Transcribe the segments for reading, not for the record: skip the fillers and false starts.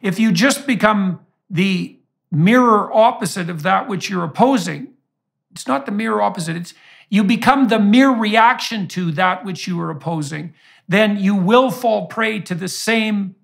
if you just become the mirror opposite of that which you're opposing, it's not the mirror opposite, you become the mere reaction to that which you are opposing, then you will fall prey to the same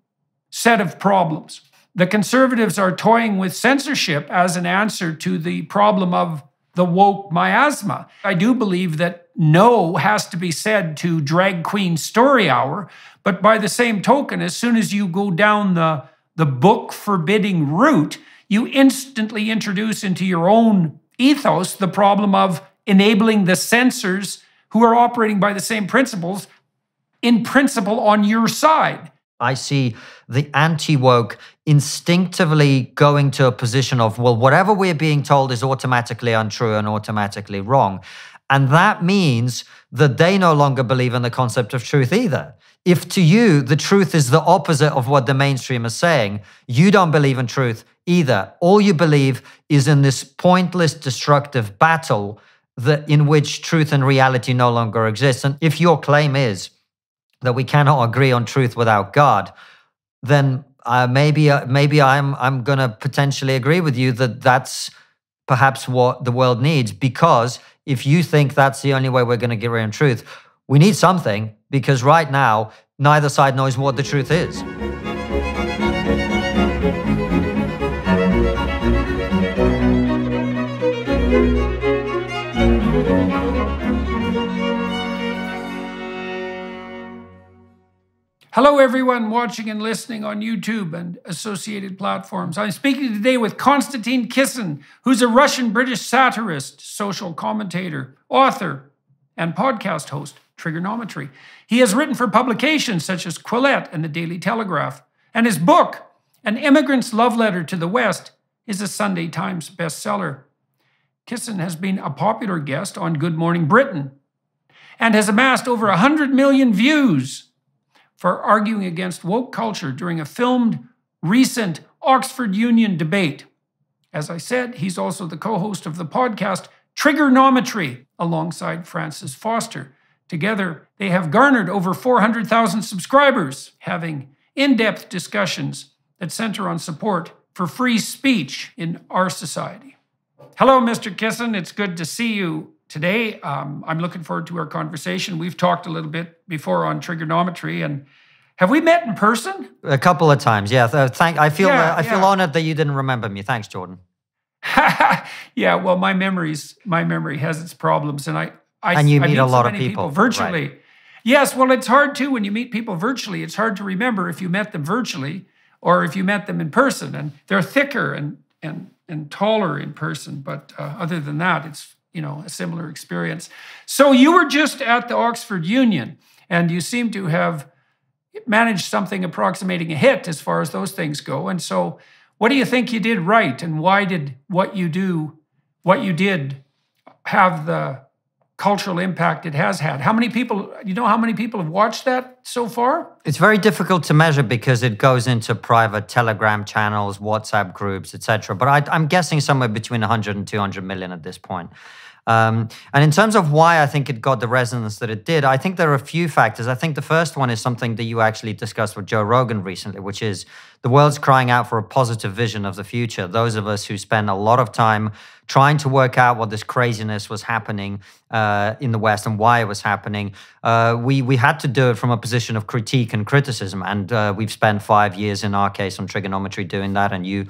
set of problems. The conservatives are toying with censorship as an answer to the problem of the woke miasma. I do believe that no has to be said to drag queen story hour, but by the same token, as soon as you go down the book forbidding route, you instantly introduce into your own ethos the problem of enabling the censors who are operating by the same principles, in principle, on your side. I see the anti-woke instinctively going to a position of, well, whatever we're being told is automatically untrue and automatically wrong. And that means that they no longer believe in the concept of truth either. If to you, the truth is the opposite of what the mainstream is saying, you don't believe in truth either. All you believe is in this pointless, destructive battle in which truth and reality no longer exist. And if your claim is that we cannot agree on truth without God, then maybe I'm going to potentially agree with you that that's perhaps what the world needs, because if you think that's the only way we're going to get around truth, we need something, because right now, neither side knows what the truth is. Hello, everyone watching and listening on YouTube and associated platforms. I'm speaking today with Konstantin Kisin, who's a Russian-British satirist, social commentator, author, and podcast host, Triggernometry. He has written for publications such as Quillette and the Daily Telegraph, and his book, An Immigrant's Love Letter to the West, is a Sunday Times bestseller. Kisin has been a popular guest on Good Morning Britain and has amassed over 100 million views for arguing against woke culture during a filmed recent Oxford Union debate. As I said, he's also the co-host of the podcast Triggernometry alongside Francis Foster. Together, they have garnered over 400,000 subscribers, having in-depth discussions that center on support for free speech in our society. Hello, Mr. Kisin. It's good to see you today. I'm looking forward to our conversation. We've talked a little bit before on Triggernometry, and have we met in person? A couple of times, yeah. I feel honored that you didn't remember me. Thanks, Jordan. Yeah, well, my memory has its problems, and you meet a lot so of people virtually. Right. Yes, well, it's hard too when you meet people virtually. It's hard to remember if you met them virtually or if you met them in person, and they're thicker and taller in person. But other than that, it's a similar experience. So you were just at the Oxford Union, and you seem to have managed something approximating a hit as far as those things go. And so what do you think you did right, and why did what you did have the cultural impact it has had? How many people have watched that so far? It's very difficult to measure because it goes into private Telegram channels, WhatsApp groups, etc. But I'm guessing somewhere between 100 and 200 million at this point. And in terms of why I think it got the resonance that it did, I think there are a few factors. I think the first one is something that you actually discussed with Joe Rogan recently, which is the world's crying out for a positive vision of the future. Those of us who spend a lot of time trying to work out what this craziness was happening in the West and why it was happening, we had to do it from a position of critique and criticism. And we've spent 5 years in our case on Triggernometry doing that, and you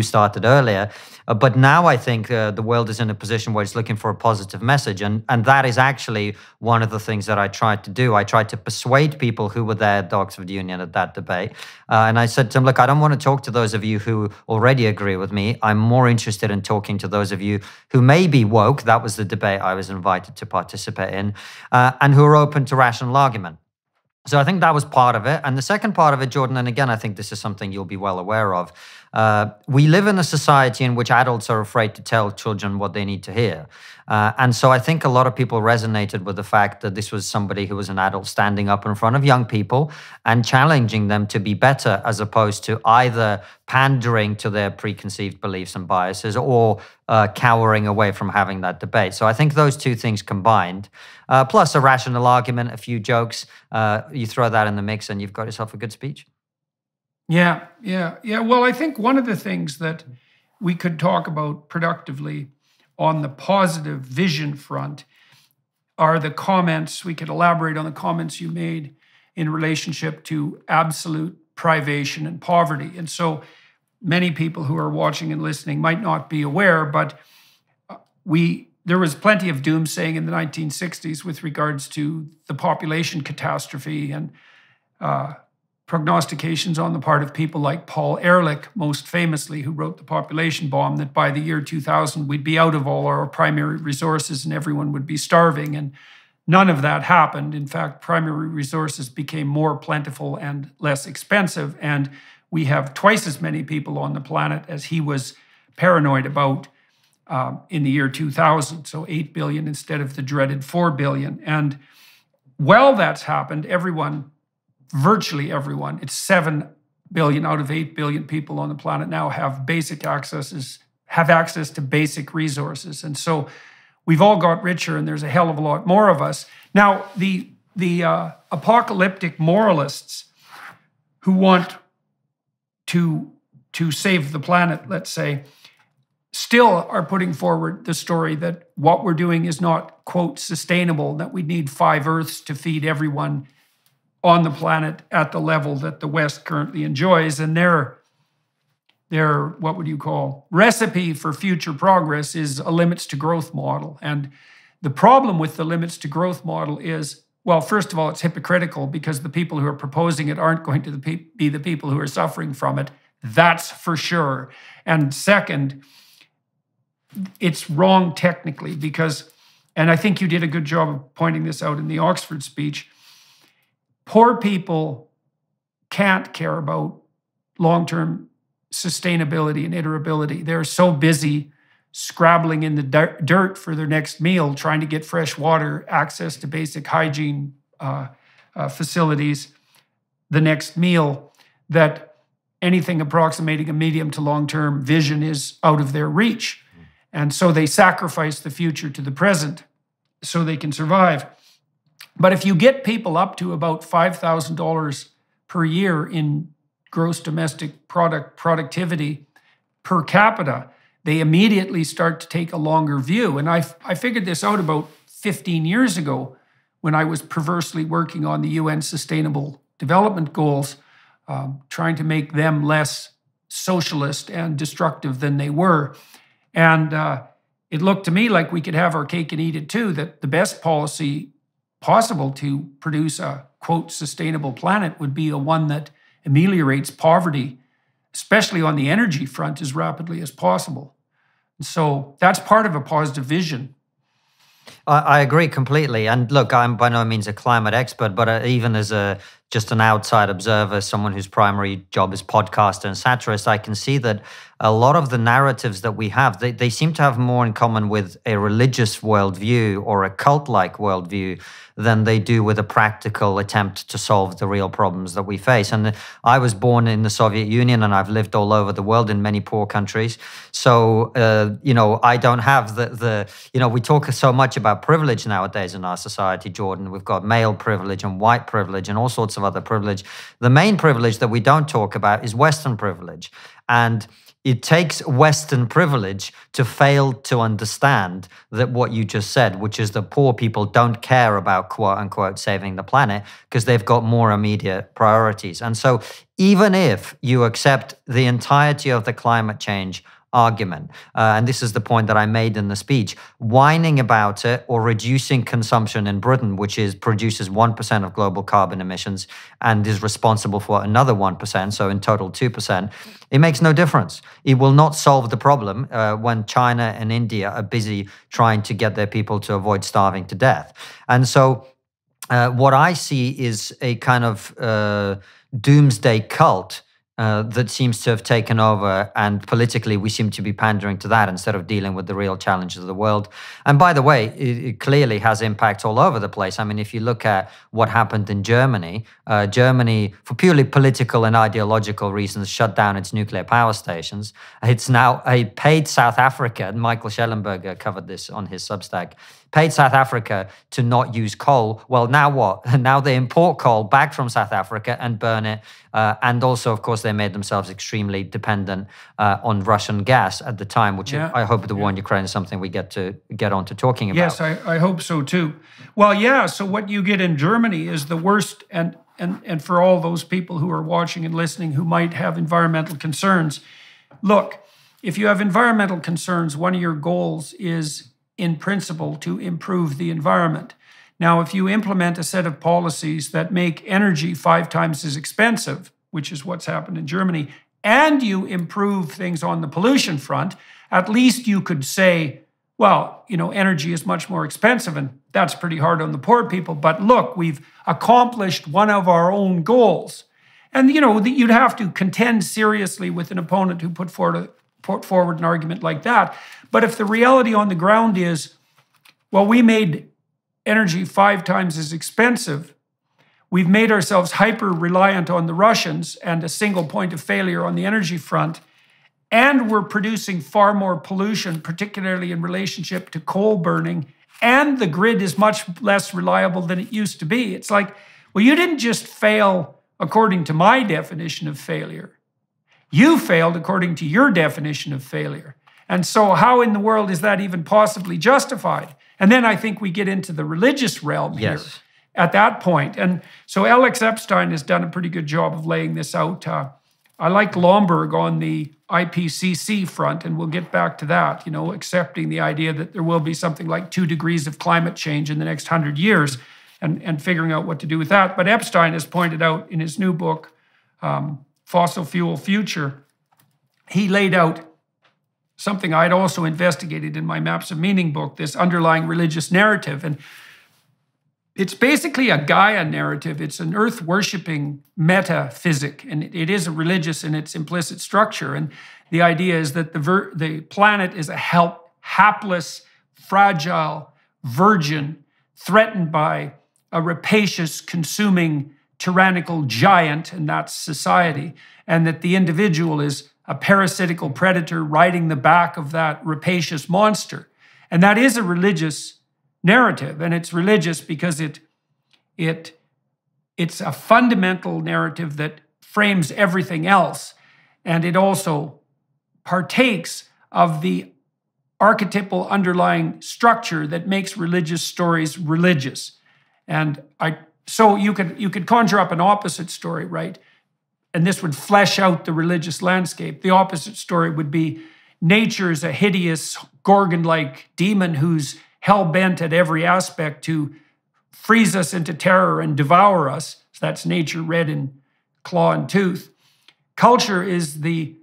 started earlier. But now I think the world is in a position where it's looking for a positive message. And that is actually one of the things that I tried to do. I tried to persuade people who were there at the Oxford Union at that debate. And I said to them, look, I don't want to talk to those of you who already agree with me. I'm more interested in talking to those of you who may be woke. That was the debate I was invited to participate in, and who are open to rational argument. So I think that was part of it. And the second part of it, Jordan, and again, I think this is something you'll be well aware of, we live in a society in which adults are afraid to tell children what they need to hear. And so I think a lot of people resonated with the fact that this was somebody who was an adult standing up in front of young people and challenging them to be better, as opposed to either pandering to their preconceived beliefs and biases or cowering away from having that debate. So I think those two things combined, plus a rational argument, a few jokes, you throw that in the mix and you've got yourself a good speech. Yeah. Well, I think one of the things that we could talk about productively on the positive vision front are the comments. We could elaborate on the comments you made in relationship to absolute privation and poverty. And so many people who are watching and listening might not be aware, but there was plenty of doomsaying in the 1960s with regards to the population catastrophe and prognostications on the part of people like Paul Ehrlich, most famously, who wrote The Population Bomb, that by the year 2000, we'd be out of all our primary resources and everyone would be starving. And none of that happened. In fact, primary resources became more plentiful and less expensive. And we have twice as many people on the planet as he was paranoid about in the year 2000. So 8 billion instead of the dreaded 4 billion. And while that's happened, virtually everyone, it's 7 billion out of 8 billion people on the planet now have access to basic resources. And so we've all got richer and there's a hell of a lot more of us. Now, the apocalyptic moralists who want to save the planet, let's say, still are putting forward the story that what we're doing is not, quote, sustainable, that we need 5 Earths to feed everyone on the planet at the level that the West currently enjoys. And their what would you call, recipe for future progress is a limits to growth model. And the problem with the limits to growth model is, well, first of all, it's hypocritical because the people who are proposing it aren't going to be the people who are suffering from it. That's for sure. And second, it's wrong technically because, and I think you did a good job of pointing this out in the Oxford speech, poor people can't care about long-term sustainability and iterability. They're so busy scrabbling in the dirt for their next meal, trying to get fresh water, access to basic hygiene facilities, the next meal, that anything approximating a medium to long-term vision is out of their reach. And so they sacrifice the future to the present so they can survive. But if you get people up to about $5,000 per year in gross domestic product productivity per capita, they immediately start to take a longer view. And I figured this out about 15 years ago when I was perversely working on the UN Sustainable Development Goals, trying to make them less socialist and destructive than they were. And it looked to me like we could have our cake and eat it too, that the best policy possible to produce a, quote, sustainable planet would be a one that ameliorates poverty, especially on the energy front, as rapidly as possible. And so that's part of a positive vision. I agree completely. And look, I'm by no means a climate expert, but even as just an outside observer, someone whose primary job is podcaster and satirist, I can see that a lot of the narratives that we have, they seem to have more in common with a religious worldview or a cult-like worldview than they do with a practical attempt to solve the real problems that we face. And I was born in the Soviet Union and I've lived all over the world in many poor countries. So, I don't have we talk so much about privilege nowadays in our society, Jordan. We've got male privilege and white privilege and all sorts of other privilege. The main privilege that we don't talk about is Western privilege. And it takes Western privilege to fail to understand that what you just said, which is that poor people don't care about, quote unquote, saving the planet because they've got more immediate priorities. And so even if you accept the entirety of the climate change argument, and this is the point that I made in the speech, whining about it or reducing consumption in Britain, which produces 1% of global carbon emissions and is responsible for another 1%, so in total 2%, it makes no difference. It will not solve the problem when China and India are busy trying to get their people to avoid starving to death. And so what I see is a kind of doomsday cult that seems to have taken over, and politically we seem to be pandering to that instead of dealing with the real challenges of the world. And by the way, it clearly has impact all over the place. I mean, if you look at what happened in Germany, Germany, for purely political and ideological reasons, shut down its nuclear power stations. It's now paid South Africa, and Michael Schellenberger covered this on his Substack. paid South Africa to not use coal. Well, now what? Now they import coal back from South Africa and burn it. And also, of course, they made themselves extremely dependent on Russian gas at the time, which I hope the war in Ukraine is something we get on to talking about. Yes, I hope so too. Well, yeah, so what you get in Germany is the worst, and for all those people who are watching and listening who might have environmental concerns, look, if you have environmental concerns, one of your goals is, in principle, to improve the environment. Now, if you implement a set of policies that make energy 5 times as expensive, which is what's happened in Germany, and you improve things on the pollution front, at least you could say, well, energy is much more expensive, and that's pretty hard on the poor people. But look, we've accomplished one of our own goals. And, you'd have to contend seriously with an opponent who put forward an argument like that. But if the reality on the ground is, well, we made energy 5 times as expensive, we've made ourselves hyper-reliant on the Russians and a single point of failure on the energy front, and we're producing far more pollution, particularly in relationship to coal burning, and the grid is much less reliable than it used to be. It's like, well, you didn't just fail according to my definition of failure. You failed according to your definition of failure. And so how in the world is that even possibly justified? And then I think we get into the religious realm here at that point. And so Alex Epstein has done a pretty good job of laying this out. I like Lomberg on the IPCC front, and we'll get back to that, accepting the idea that there will be something like 2 degrees of climate change in the next 100 years and figuring out what to do with that. But Epstein has pointed out in his new book, Fossil Fuel Future, he laid out something I'd also investigated in my Maps of Meaning book, this underlying religious narrative. And it's basically a Gaia narrative. It's an earth-worshipping metaphysic, and it is a religious in its implicit structure. And the idea is that the planet is a hapless, fragile virgin threatened by a rapacious, consuming, tyrannical giant, and that's society, and that the individual is a parasitical predator riding the back of that rapacious monster. And that is a religious narrative, and it's religious because it's a fundamental narrative that frames everything else, and it also partakes of the archetypal underlying structure that makes religious stories religious. And so you could conjure up an opposite story, right? And this would flesh out the religious landscape. The opposite story would be nature is a hideous Gorgon-like demon who's hell-bent at every aspect to freeze us into terror and devour us. So that's nature red in claw and tooth. Culture is the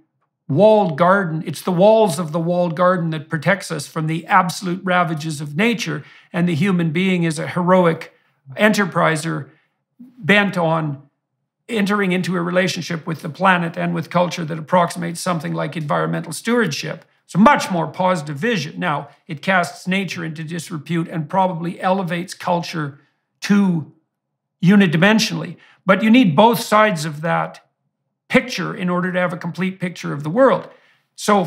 walled garden. It's the walls of the walled garden that protects us from the absolute ravages of nature. And the human being is a heroic enterpriser bent on entering into a relationship with the planet and with culture that approximates something like environmental stewardship. It's a much more positive vision. Now, it casts nature into disrepute and probably elevates culture to unidimensionally. But you need both sides of that picture in order to have a complete picture of the world. So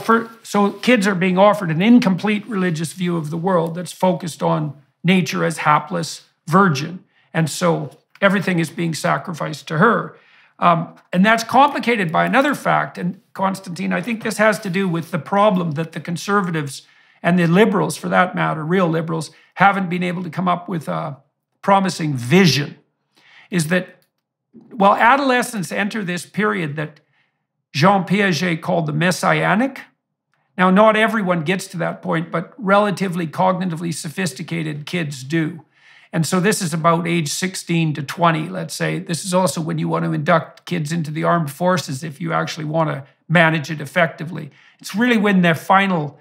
kids are being offered an incomplete religious view of the world that's focused on nature as hapless virgin. And so everything is being sacrificed to her. And that's complicated by another fact. And Konstantin, I think this has to do with the problem that the conservatives and the liberals, for that matter, real liberals, haven't been able to come up with a promising vision. Is that, well, adolescents enter this period that Jean Piaget called the messianic. Now, not everyone gets to that point, but relatively cognitively sophisticated kids do. And so this is about age 16 to 20, let's say. This is also when you want to induct kids into the armed forces if you actually want to manage it effectively. It's really when their final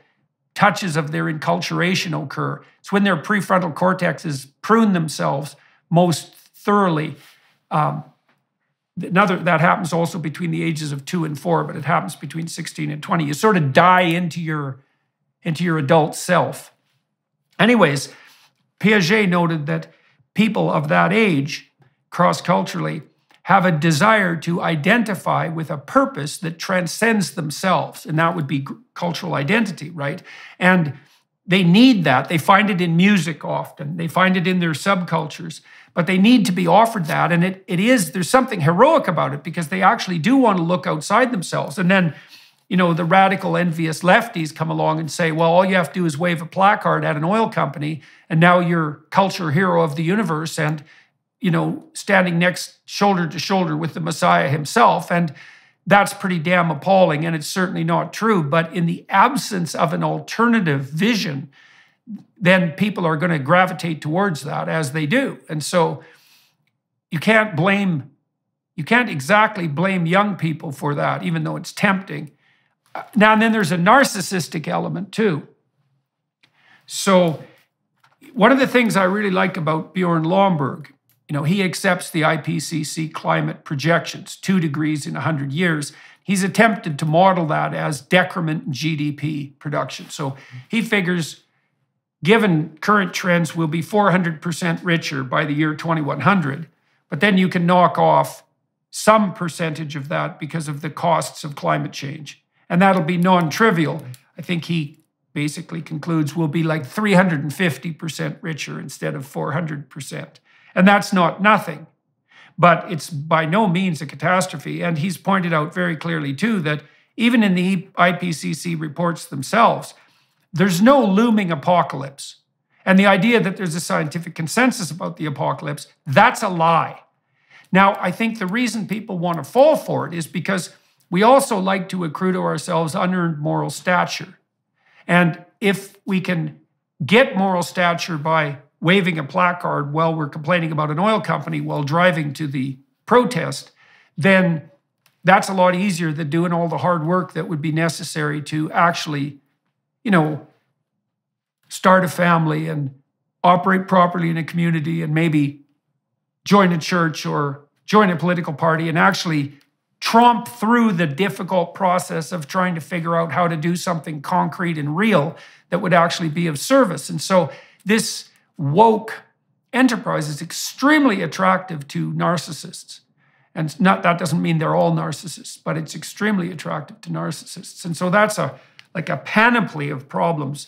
touches of their enculturation occur. It's when their prefrontal cortexes prune themselves most thoroughly. That happens also between the ages of 2 and 4, but it happens between 16 and 20. You sort of die into your adult self. Anyways, Piaget noted that people of that age, cross-culturally, have a desire to identify with a purpose that transcends themselves, and that would be cultural identity, right? And they need that. They find it in music often. They find it in their subcultures. But they need to be offered that. And there's something heroic about it because they actually do want to look outside themselves. And then, the radical, envious lefties come along and say, well, all you have to do is wave a placard at an oil company, and now you're culture hero of the universe and, standing next shoulder to shoulder with the Messiah himself. And that's pretty damn appalling, and it's certainly not true. But in the absence of an alternative vision, then people are going to gravitate towards that as they do. And so you can't exactly blame young people for that, even though it's tempting. Now, and then there's a narcissistic element too. So one of the things I really like about Bjorn Lomborg, he accepts the IPCC climate projections, 2 degrees in 100 years. He's attempted to model that as decrement in GDP production. So he figures, given current trends, we'll be 400% richer by the year 2100. But then you can knock off some percentage of that because of the costs of climate change. And that'll be non-trivial. I think he basically concludes we'll be like 350% richer instead of 400%. And that's not nothing, but it's by no means a catastrophe. And he's pointed out very clearly too that even in the IPCC reports themselves, there's no looming apocalypse. And the idea that there's a scientific consensus about the apocalypse, that's a lie. Now, I think the reason people want to fall for it is because we also like to accrue to ourselves unearned moral stature. And if we can get moral stature by waving a placard while we're complaining about an oil company while driving to the protest, then that's a lot easier than doing all the hard work that would be necessary to actually, start a family and operate properly in a community and maybe join a church or join a political party and actually tromp through the difficult process of trying to figure out how to do something concrete and real that would actually be of service. And so this woke enterprise is extremely attractive to narcissists. And that doesn't mean they're all narcissists, but it's extremely attractive to narcissists. And so that's a panoply of problems,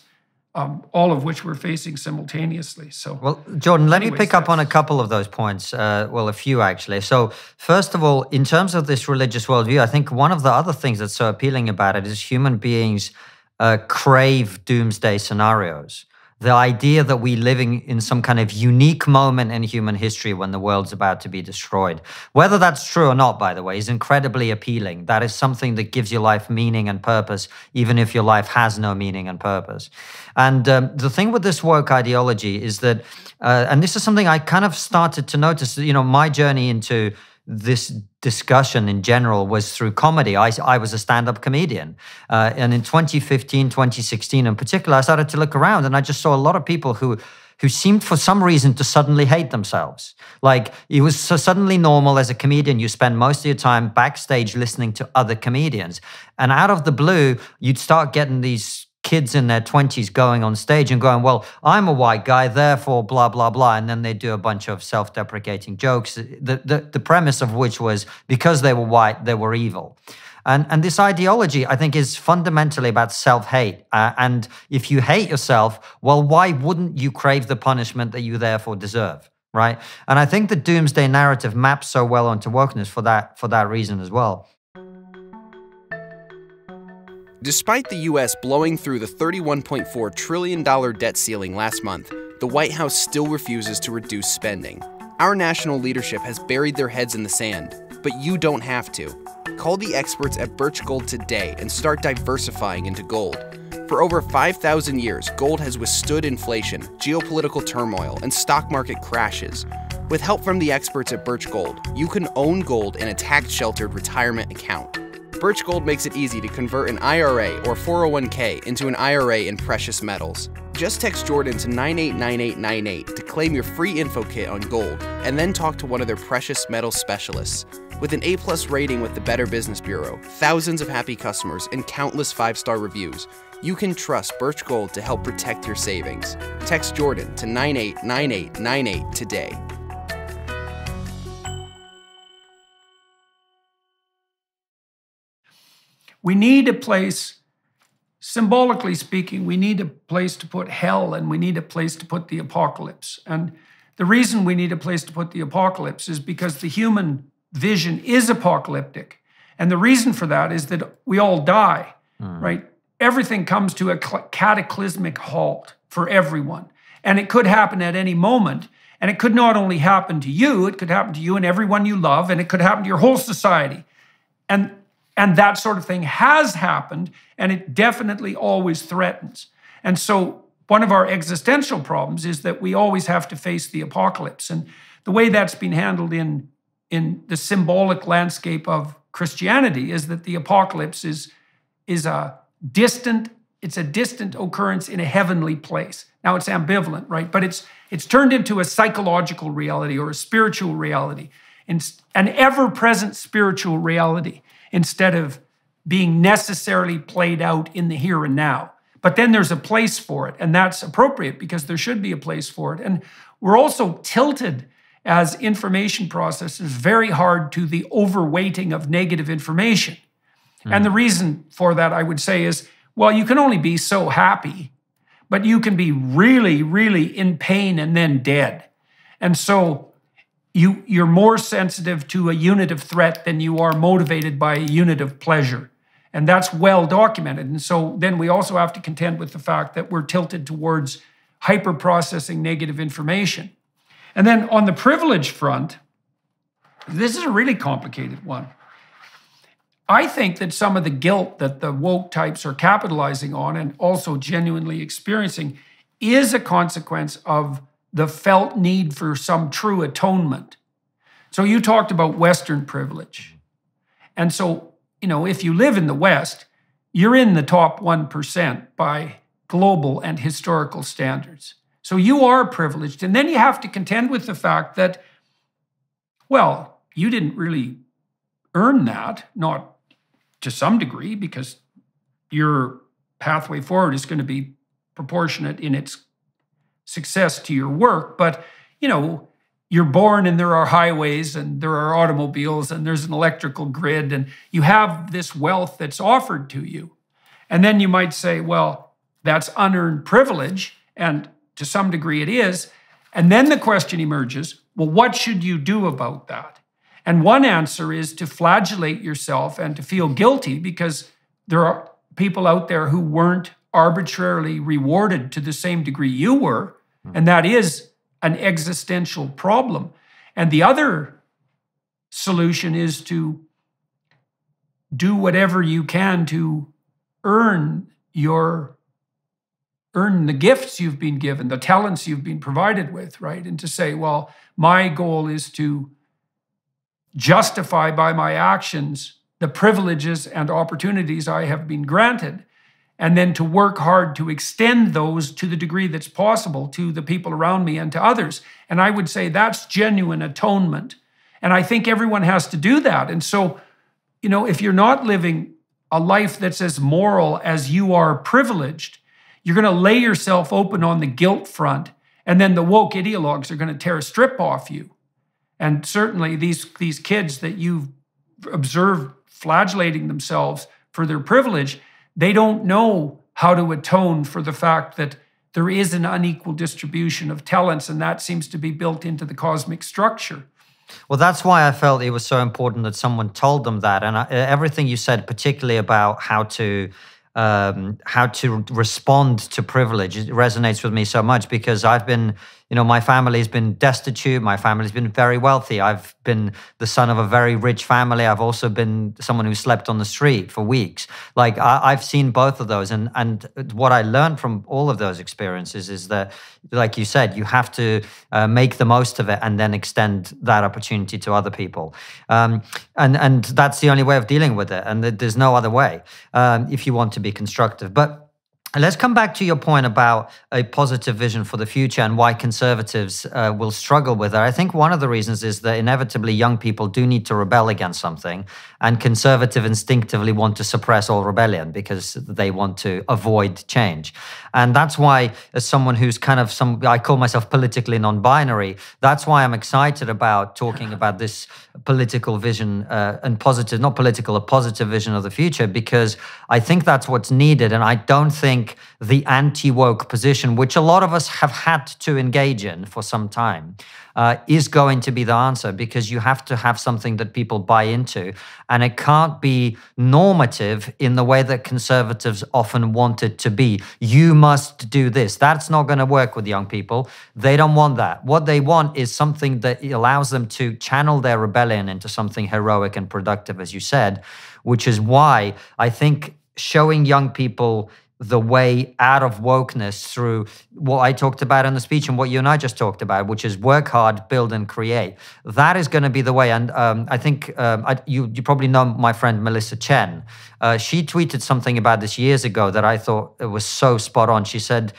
all of which we're facing simultaneously. So, well, Jordan, let me pick up on a couple of those points. A few actually. So, first of all, in terms of this religious worldview, I think one of the other things that's so appealing about it is human beings crave doomsday scenarios. The idea that we're living in some kind of unique moment in human history when the world's about to be destroyed. Whether that's true or not, by the way, is incredibly appealing. That is something that gives your life meaning and purpose, even if your life has no meaning and purpose. And the thing with this woke ideology is that, and this is something I kind of started to notice, my journey into this discussion in general was through comedy. I was a stand-up comedian. And in 2015, 2016 in particular, I started to look around and I just saw a lot of people who seemed for some reason to suddenly hate themselves. Like it was so suddenly normal as a comedian, you spend most of your time backstage listening to other comedians. And out of the blue, you'd start getting these kids in their 20s going on stage and going, well, I'm a white guy, therefore blah, blah, blah. And then they do a bunch of self-deprecating jokes, the premise of which was because they were white, they were evil. And this ideology, I think, is fundamentally about self-hate. And if you hate yourself, well, why wouldn't you crave the punishment that you therefore deserve, right? And I think the doomsday narrative maps so well onto wokeness for that reason as well. Despite the U.S. blowing through the $31.4 trillion debt ceiling last month, the White House still refuses to reduce spending. Our national leadership has buried their heads in the sand, but you don't have to. Call the experts at Birch Gold today and start diversifying into gold. For over 5,000 years, gold has withstood inflation, geopolitical turmoil, and stock market crashes. With help from the experts at Birch Gold, you can own gold in a tax-sheltered retirement account. Birch Gold makes it easy to convert an IRA or 401k into an IRA in precious metals. Just text Jordan to 989898 to claim your free info kit on gold, and then talk to one of their precious metals specialists. With an A+ rating with the Better Business Bureau, thousands of happy customers, and countless 5-star reviews, you can trust Birch Gold to help protect your savings. Text Jordan to 989898 today. We need a place symbolically speaking, we need a place to put hell and we need a place to put the apocalypse. And the reason we need a place to put the apocalypse is because the human vision is apocalyptic. And the reason for that is that we all die, right? Everything comes to a cataclysmic halt for everyone. And it could happen at any moment. And it could not only happen to you, it could happen to you and everyone you love, and it could happen to your whole society. And that sort of thing has happened, and it definitely always threatens. And so one of our existential problems is that we always have to face the apocalypse. And the way that's been handled in the symbolic landscape of Christianity is that the apocalypse is a distant occurrence in a heavenly place. Now it's ambivalent, right? But it's turned into a psychological reality or a spiritual reality, an ever-present spiritual reality, instead of being necessarily played out in the here and now. But then there's a place for it, and that's appropriate because there should be a place for it. And we're also tilted as information processors very hard to the overweighting of negative information. And the reason for that, I would say, is, well, you can only be so happy, but you can be really, really in pain and then dead. And so you're more sensitive to a unit of threat than you are motivated by a unit of pleasure. And that's well documented. And so then we also have to contend with the fact that we're tilted towards hyper-processing negative information. And then on the privilege front, this is a really complicated one. I think that some of the guilt that the woke types are capitalizing on and also genuinely experiencing is a consequence of the felt need for some true atonement. So you talked about Western privilege. And so, if you live in the West, you're in the top 1% by global and historical standards. So you are privileged. And then you have to contend with the fact that, well, you didn't really earn that, not to some degree, because your pathway forward is going to be proportionate in its success to your work. But, you're born and there are highways and there are automobiles and there's an electrical grid and you have this wealth that's offered to you. And then you might say, well, that's unearned privilege. And to some degree it is. And then the question emerges, well, what should you do about that? And one answer is to flagellate yourself and to feel guilty because there are people out there who weren't arbitrarily rewarded to the same degree you were. And that is an existential problem. And the other solution is to do whatever you can to earn the gifts you've been given, the talents you've been provided with, right? And to say, well, my goal is to justify by my actions the privileges and opportunities I have been granted, and then to work hard to extend those to the degree that's possible to the people around me and to others. And I would say that's genuine atonement. And I think everyone has to do that. And so, if you're not living a life that's as moral as you are privileged, you're going to lay yourself open on the guilt front, and then the woke ideologues are going to tear a strip off you. And certainly these kids that you've observed flagellating themselves for their privilege, they don't know how to atone for the fact that there is an unequal distribution of talents, and that seems to be built into the cosmic structure. Well, that's why I felt it was so important that someone told them that. And everything you said, particularly about how to respond to privilege, it resonates with me so much because I've been, my family's been destitute. My family's been very wealthy. I've been the son of a very rich family. I've also been someone who slept on the street for weeks. Like I've seen both of those. And what I learned from all of those experiences is that, like you said, you have to make the most of it and then extend that opportunity to other people. And that's the only way of dealing with it. And there's no other way if you want to be constructive. But Let's come back to your point about a positive vision for the future and why conservatives will struggle with it. I think one of the reasons is that inevitably young people do need to rebel against something, and conservatives instinctively want to suppress all rebellion because they want to avoid change. And that's why, as someone who's kind of I call myself politically non-binary, that's why I'm excited about talking about this political vision and positive, not political, a positive vision of the future, because I think that's what's needed. And I don't think the anti-woke position, which a lot of us have had to engage in for some time, is going to be the answer, because you have to have something that people buy into, and it can't be normative in the way that conservatives often want it to be. You must do this. That's not going to work with young people. They don't want that. What they want is something that allows them to channel their rebellion into something heroic and productive, as you said, which is why I think showing young people the way out of wokeness through what I talked about in the speech and what you and I just talked about, which is work hard, build and create. That is going to be the way. And I think you probably know my friend Melissa Chen. She tweeted something about this years ago that I thought it was so spot on. She said,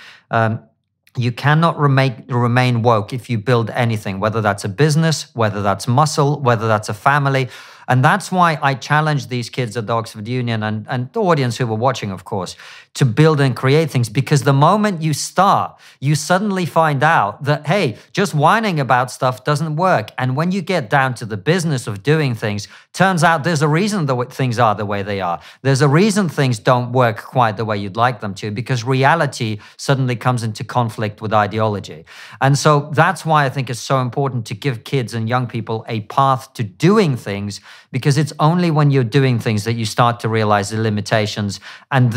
you cannot remain woke if you build anything, whether that's a business, whether that's muscle, whether that's a family. And that's why I challenge these kids at the Oxford Union and the audience who were watching, of course, to build and create things. Because the moment you start, you suddenly find out that, hey, just whining about stuff doesn't work. And when you get down to the business of doing things, turns out there's a reason that things are the way they are. There's a reason things don't work quite the way you'd like them to, because reality suddenly comes into conflict with ideology. And so that's why I think it's so important to give kids and young people a path to doing things, because it's only when you're doing things that you start to realize the limitations. And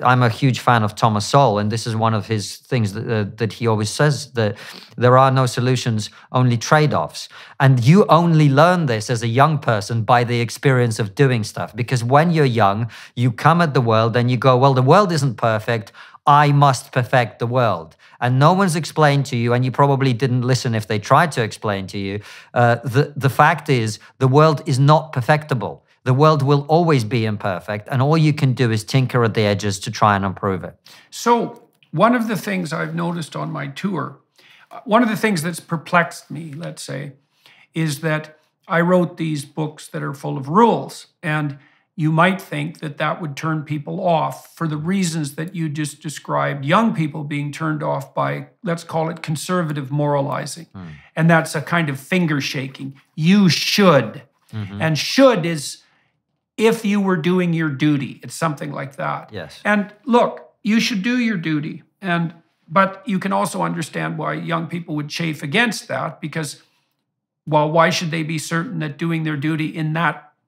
I'm a huge fan of Thomas Sowell, and this is one of his things that he always says, that there are no solutions, only trade-offs. And you only learn this as a young person by the experience of doing stuff, because when you're young, you come at the world and you go, well, the world isn't perfect, I must perfect the world. And no one's explained to you, and you probably didn't listen if they tried to explain to you, the fact is the world is not perfectible. The world will always be imperfect, and all you can do is tinker at the edges to try and improve it. So one of the things I've noticed on my tour, one of the things that's perplexed me, let's say, is that I wrote these books that are full of rules, and you might think that that would turn people off for the reasons that you just described, young people being turned off by, let's call it conservative moralizing. And that's a kind of finger shaking. You should. And should is if you were doing your duty. It's something like that. Yes. And look, you should do your duty. But you can also understand why young people would chafe against that, because, well, why should they be certain that doing their duty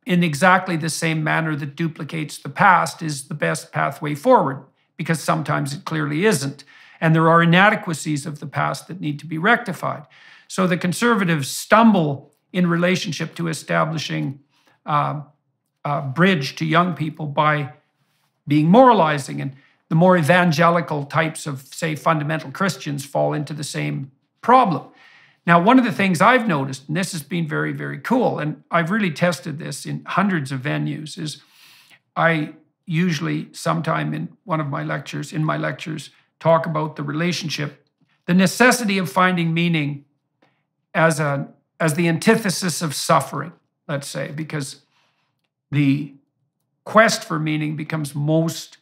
in exactly the same manner that duplicates the past is the best pathway forward? Because sometimes it clearly isn't. And there are inadequacies of the past that need to be rectified. So the conservatives stumble in relationship to establishing a bridge to young people by being moralizing. And the more evangelical types of, say, fundamental Christians fall into the same problem. Now, one of the things I've noticed, and this has been very, very cool, and I've really tested this in hundreds of venues, is I usually sometime in my lectures, talk about the relationship, the necessity of finding meaning as the antithesis of suffering, let's say, because the quest for meaning becomes most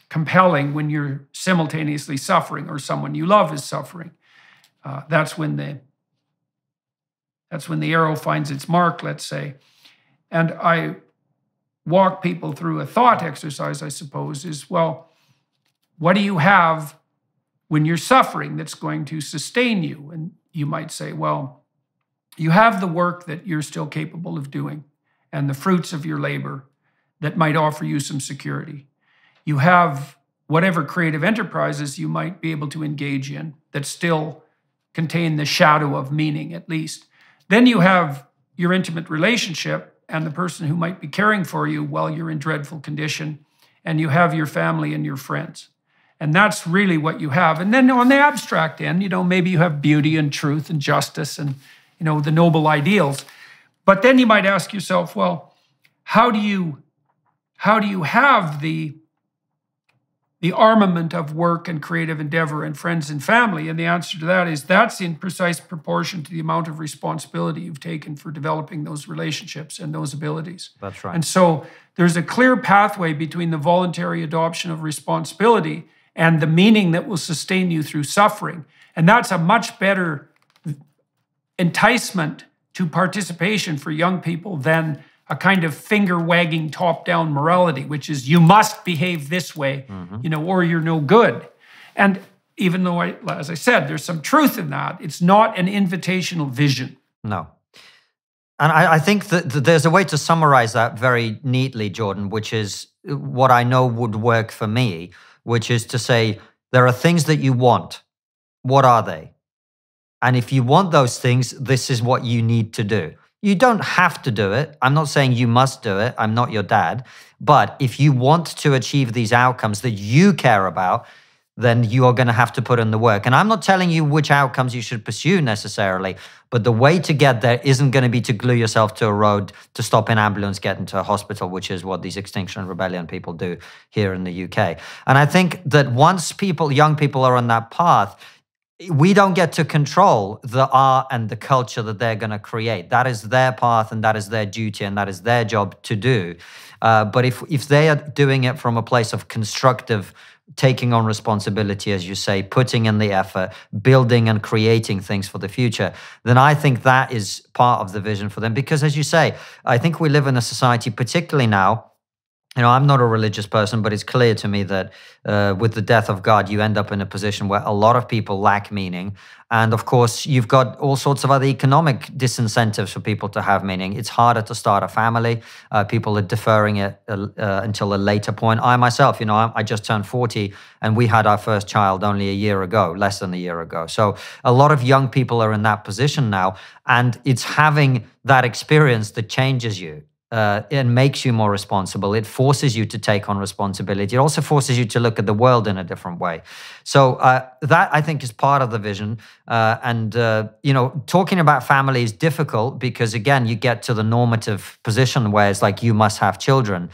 compelling when you're simultaneously suffering or someone you love is suffering. That's when the arrow finds its mark, let's say. And I walk people through a thought exercise, I suppose, is, well, what do you have when you're suffering that's going to sustain you? And you might say, well, you have the work that you're still capable of doing and the fruits of your labor that might offer you some security. You have whatever creative enterprises you might be able to engage in that still contain the shadow of meaning, at least. Then you have your intimate relationship and the person who might be caring for you while you're in dreadful condition, and you have your family and your friends. And that's really what you have. And then on the abstract end, maybe you have beauty and truth and justice and, the noble ideals. But then you might ask yourself, well, how do you have the the armament of work and creative endeavor and friends and family? And the answer to that is that's in precise proportion to the amount of responsibility you've taken for developing those relationships and those abilities. That's right. And so there's a clear pathway between the voluntary adoption of responsibility and the meaning that will sustain you through suffering. And that's a much better enticement to participation for young people than a kind of finger-wagging top-down morality, which is you must behave this way, or you're no good. And even though, as I said, there's some truth in that, it's not an invitational vision. No. And I think that there's a way to summarize that very neatly, Jordan, which is what I know would work for me, which is to say, there are things that you want. What are they? And if you want those things, this is what you need to do. You don't have to do it. I'm not saying you must do it. I'm not your dad. But if you want to achieve these outcomes that you care about, then you are going to have to put in the work. And I'm not telling you which outcomes you should pursue necessarily, but the way to get there isn't going to be to glue yourself to a road, to stop an ambulance, get into a hospital, which is what these Extinction Rebellion people do here in the UK. And I think that once young people are on that path, we don't get to control the art and the culture that they're going to create. That is their path and that is their duty and that is their job to do. But if they are doing it from a place of constructive, taking on responsibility, as you say, putting in the effort, building and creating things for the future, then I think that is part of the vision for them. Because as you say, I think we live in a society, particularly now, I'm not a religious person, but it's clear to me that with the death of God, you end up in a position where a lot of people lack meaning. And of course, you've got all sorts of other economic disincentives for people to have meaning. It's harder to start a family. People are deferring it until a later point. I myself, I just turned 40 and we had our first child only a year ago, less than a year ago. So a lot of young people are in that position now. And it's having that experience that changes you. It makes you more responsible. It forces you to take on responsibility. It also forces you to look at the world in a different way. So that, I think, is part of the vision. Talking about family is difficult because, again, you get to the normative position where it's like you must have children,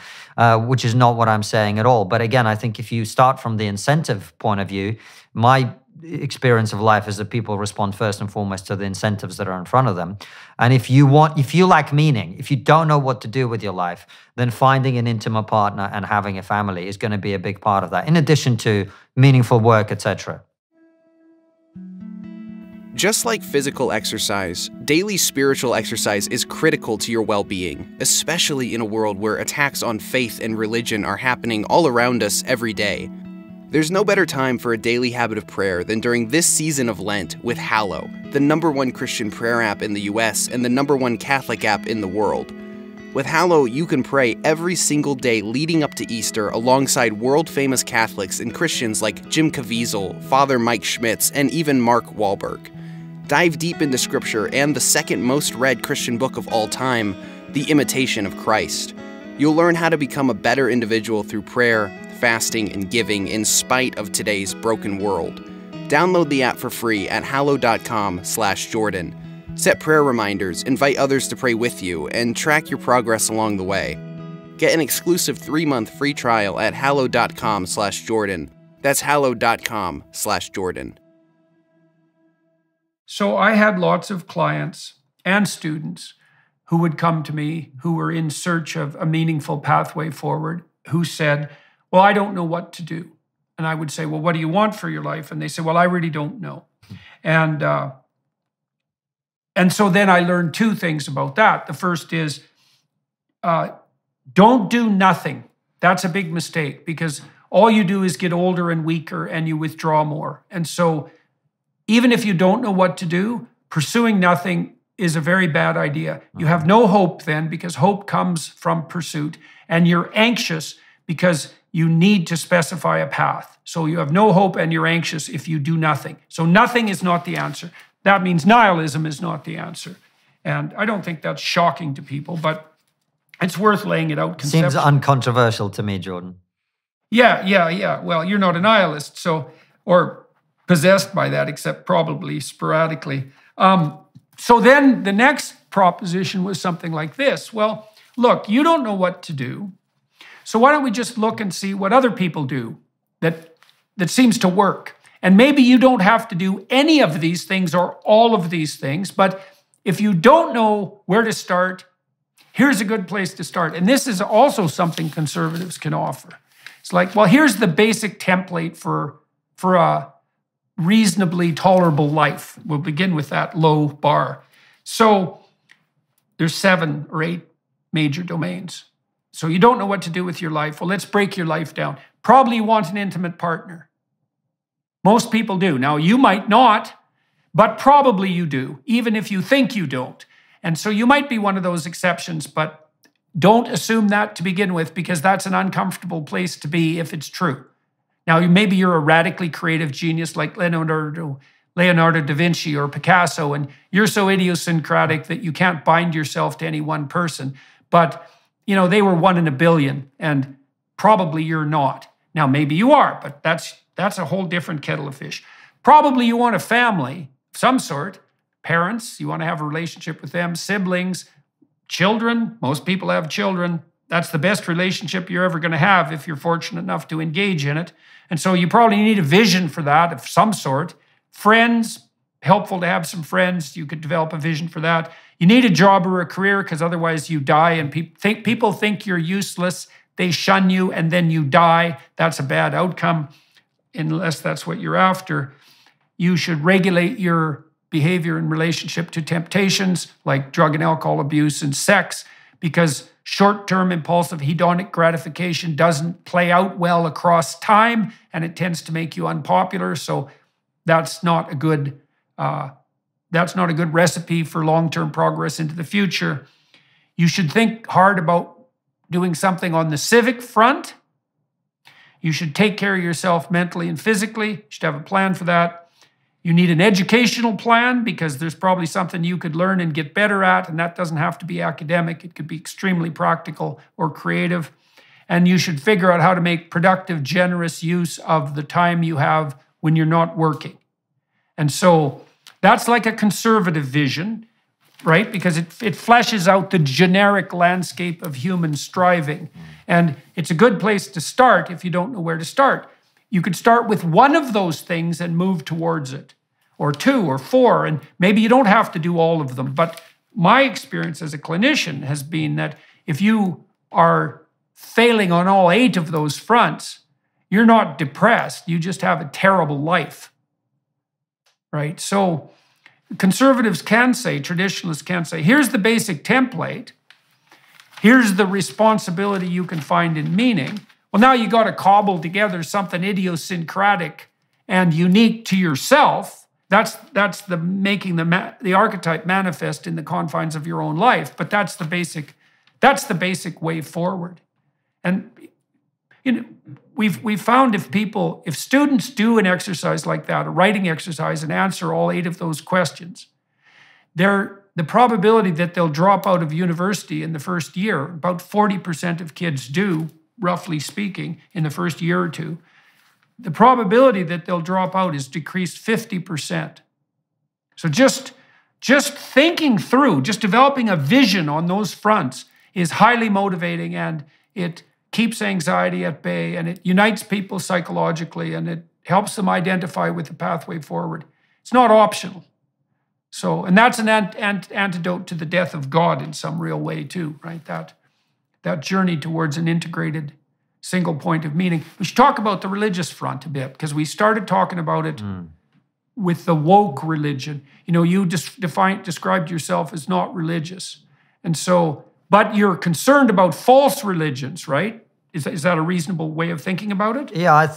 which is not what I'm saying at all. But again, I think if you start from the incentive point of view, my experience of life is that people respond first and foremost to the incentives that are in front of them. And if you lack meaning, if you don't know what to do with your life, then finding an intimate partner and having a family is going to be a big part of that, in addition to meaningful work, etc. Just like physical exercise, daily spiritual exercise is critical to your well-being, especially in a world where attacks on faith and religion are happening all around us every day. There's no better time for a daily habit of prayer than during this season of Lent with Hallow, the #1 Christian prayer app in the US and the #1 Catholic app in the world. With Hallow, you can pray every single day leading up to Easter alongside world-famous Catholics and Christians like Jim Caviezel, Father Mike Schmitz, and even Mark Wahlberg. Dive deep into Scripture and the second most read Christian book of all time, The Imitation of Christ. You'll learn how to become a better individual through prayer, fasting, and giving in spite of today's broken world. Download the app for free at hallow.com/Jordan. Set prayer reminders, invite others to pray with you, and track your progress along the way. Get an exclusive 3-month free trial at hallow.com/Jordan. That's hallow.com/Jordan. So I had lots of clients and students who would come to me who were in search of a meaningful pathway forward, who said, well, I don't know what to do. And I would say, well, what do you want for your life? And they say, well, I really don't know. And so then I learned 2 things about that. The first is, don't do nothing. That's a big mistake because all you do is get older and weaker and you withdraw more. And so even if you don't know what to do, pursuing nothing is a very bad idea. You have no hope then because hope comes from pursuit, and you're anxious because you need to specify a path. So you have no hope and you're anxious if you do nothing. So nothing is not the answer. That means nihilism is not the answer. And I don't think that's shocking to people, but it's worth laying it out conceptually. Seems uncontroversial to me, Jordan. Yeah. Well, you're not a nihilist, or possessed by that, except probably sporadically. So then the next proposition was something like this. Well, look, you don't know what to do. So why don't we just look and see what other people do? that seems to work. And maybe you don't have to do any of these things or all of these things, but if you don't know where to start, here's a good place to start. And this is also something conservatives can offer. It's like, well, here's the basic template for a reasonably tolerable life. We'll begin with that low bar. So there's 7 or 8 major domains. So you don't know what to do with your life. Well, let's break your life down. Probably you want an intimate partner. Most people do. Now, you might not, but probably you do, even if you think you don't. And so you might be one of those exceptions, but don't assume that to begin with, because that's an uncomfortable place to be if it's true. Now, maybe you're a radically creative genius like Leonardo da Vinci or Picasso, and you're so idiosyncratic that you can't bind yourself to any one person. But, you know, they were 1 in a billion, and probably you're not. Now, maybe you are, but that's a whole different kettle of fish. Probably you want a family of some sort, parents, you want to have a relationship with them, siblings, children. Most people have children. That's the best relationship you're ever going to have if you're fortunate enough to engage in it. And so you probably need a vision for that of some sort. Friends, helpful to have some friends. You could develop a vision for that. You need a job or a career, because otherwise you die, and people think you're useless. They shun you, and then you die. That's a bad outcome, unless that's what you're after. You should regulate your behavior in relationship to temptations like drug and alcohol abuse and sex, because short-term impulsive hedonic gratification doesn't play out well across time, and it tends to make you unpopular. So that's not a good recipe for long-term progress into the future. You should think hard about doing something on the civic front. You should take care of yourself mentally and physically. You should have a plan for that. You need an educational plan, because there's probably something you could learn and get better at, and that doesn't have to be academic. It could be extremely practical or creative. And you should figure out how to make productive, generous use of the time you have when you're not working. And so that's like a conservative vision, right? Because it fleshes out the generic landscape of human striving. And it's a good place to start if you don't know where to start. You could start with one of those things and move towards it, or 2 or 4, and maybe you don't have to do all of them. But my experience as a clinician has been that if you are failing on all 8 of those fronts, you're not depressed. You just have a terrible life, right? So conservatives can say, traditionalists can say, here's the basic template. Here's the responsibility you can find in meaning. Well, now you got to cobble together something idiosyncratic and unique to yourself. That's the making the archetype manifest in the confines of your own life. But that's the basic way forward. And you know, we've found if students do an exercise like that, a writing exercise, and answer all 8 of those questions, the probability that they'll drop out of university in the first year, about 40% of kids do, roughly speaking, in the first year or 2, the probability that they'll drop out is decreased 50%. So just thinking through, just developing a vision on those fronts is highly motivating, and it keeps anxiety at bay, and it unites people psychologically, and it helps them identify with the pathway forward. It's not optional. So, and that's an antidote to the death of God in some real way too, right? That journey towards an integrated single point of meaning. We should talk about the religious front a bit, because we started talking about it with the woke religion. You know, you just described yourself as not religious. And so, but you're concerned about false religions, right? Is that a reasonable way of thinking about it? Yeah,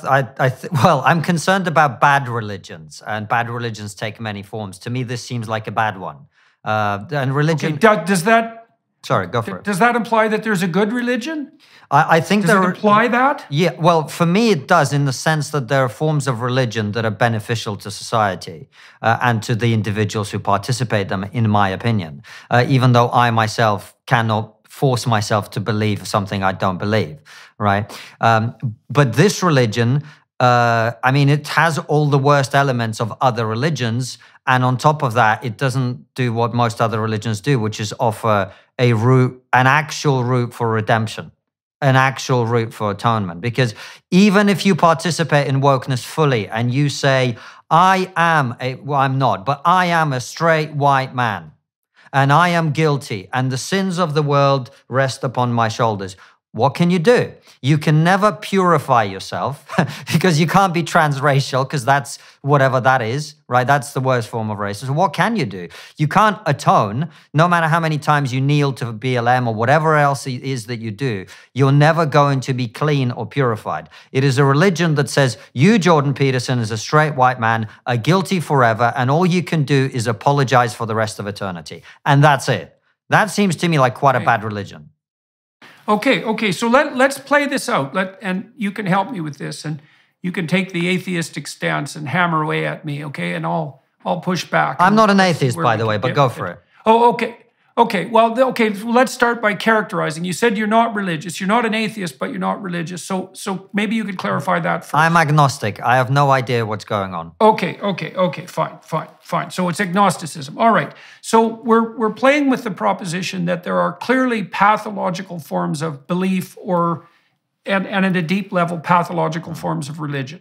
well, I'm concerned about bad religions, and bad religions take many forms. To me, this seems like a bad one. And religion... Okay. Does that... Sorry, go for it. Does that imply that there's a good religion? I think does it imply that? Yeah, well, for me it does, in the sense that there are forms of religion that are beneficial to society and to the individuals who participate them, in my opinion, even though I myself cannot force myself to believe something I don't believe, right? But this religion, I mean, it has all the worst elements of other religions, and on top of that, it doesn't do what most other religions do, which is offer an actual route for redemption. an actual route for atonement. Because even if you participate in wokeness fully and you say, I'm not, but I am a straight white man and I am guilty and the sins of the world rest upon my shoulders, what can you do? You can never purify yourself because you can't be transracial because that's whatever that is, right? That's the worst form of racism. So what can you do? You can't atone. No matter how many times you kneel to BLM or whatever else it is that you do, you're never going to be clean or purified. It is a religion that says you, Jordan Peterson, as a straight white man, are guilty forever, and all you can do is apologize for the rest of eternity. And that's it. That seems to me like quite a bad religion. Okay, so let's play this out. And you can help me with this, and you can take the atheistic stance and hammer away at me, okay? And I'll push back. I'm not an atheist, by the way, but go for it. Oh, okay. Well, let's start by characterizing. You said you're not religious. You're not an atheist, but you're not religious. So maybe you could clarify that first. I'm agnostic. I have no idea what's going on. Okay, fine. So it's agnosticism. All right. So we're playing with the proposition that there are clearly pathological forms of belief and at a deep level, pathological forms of religion.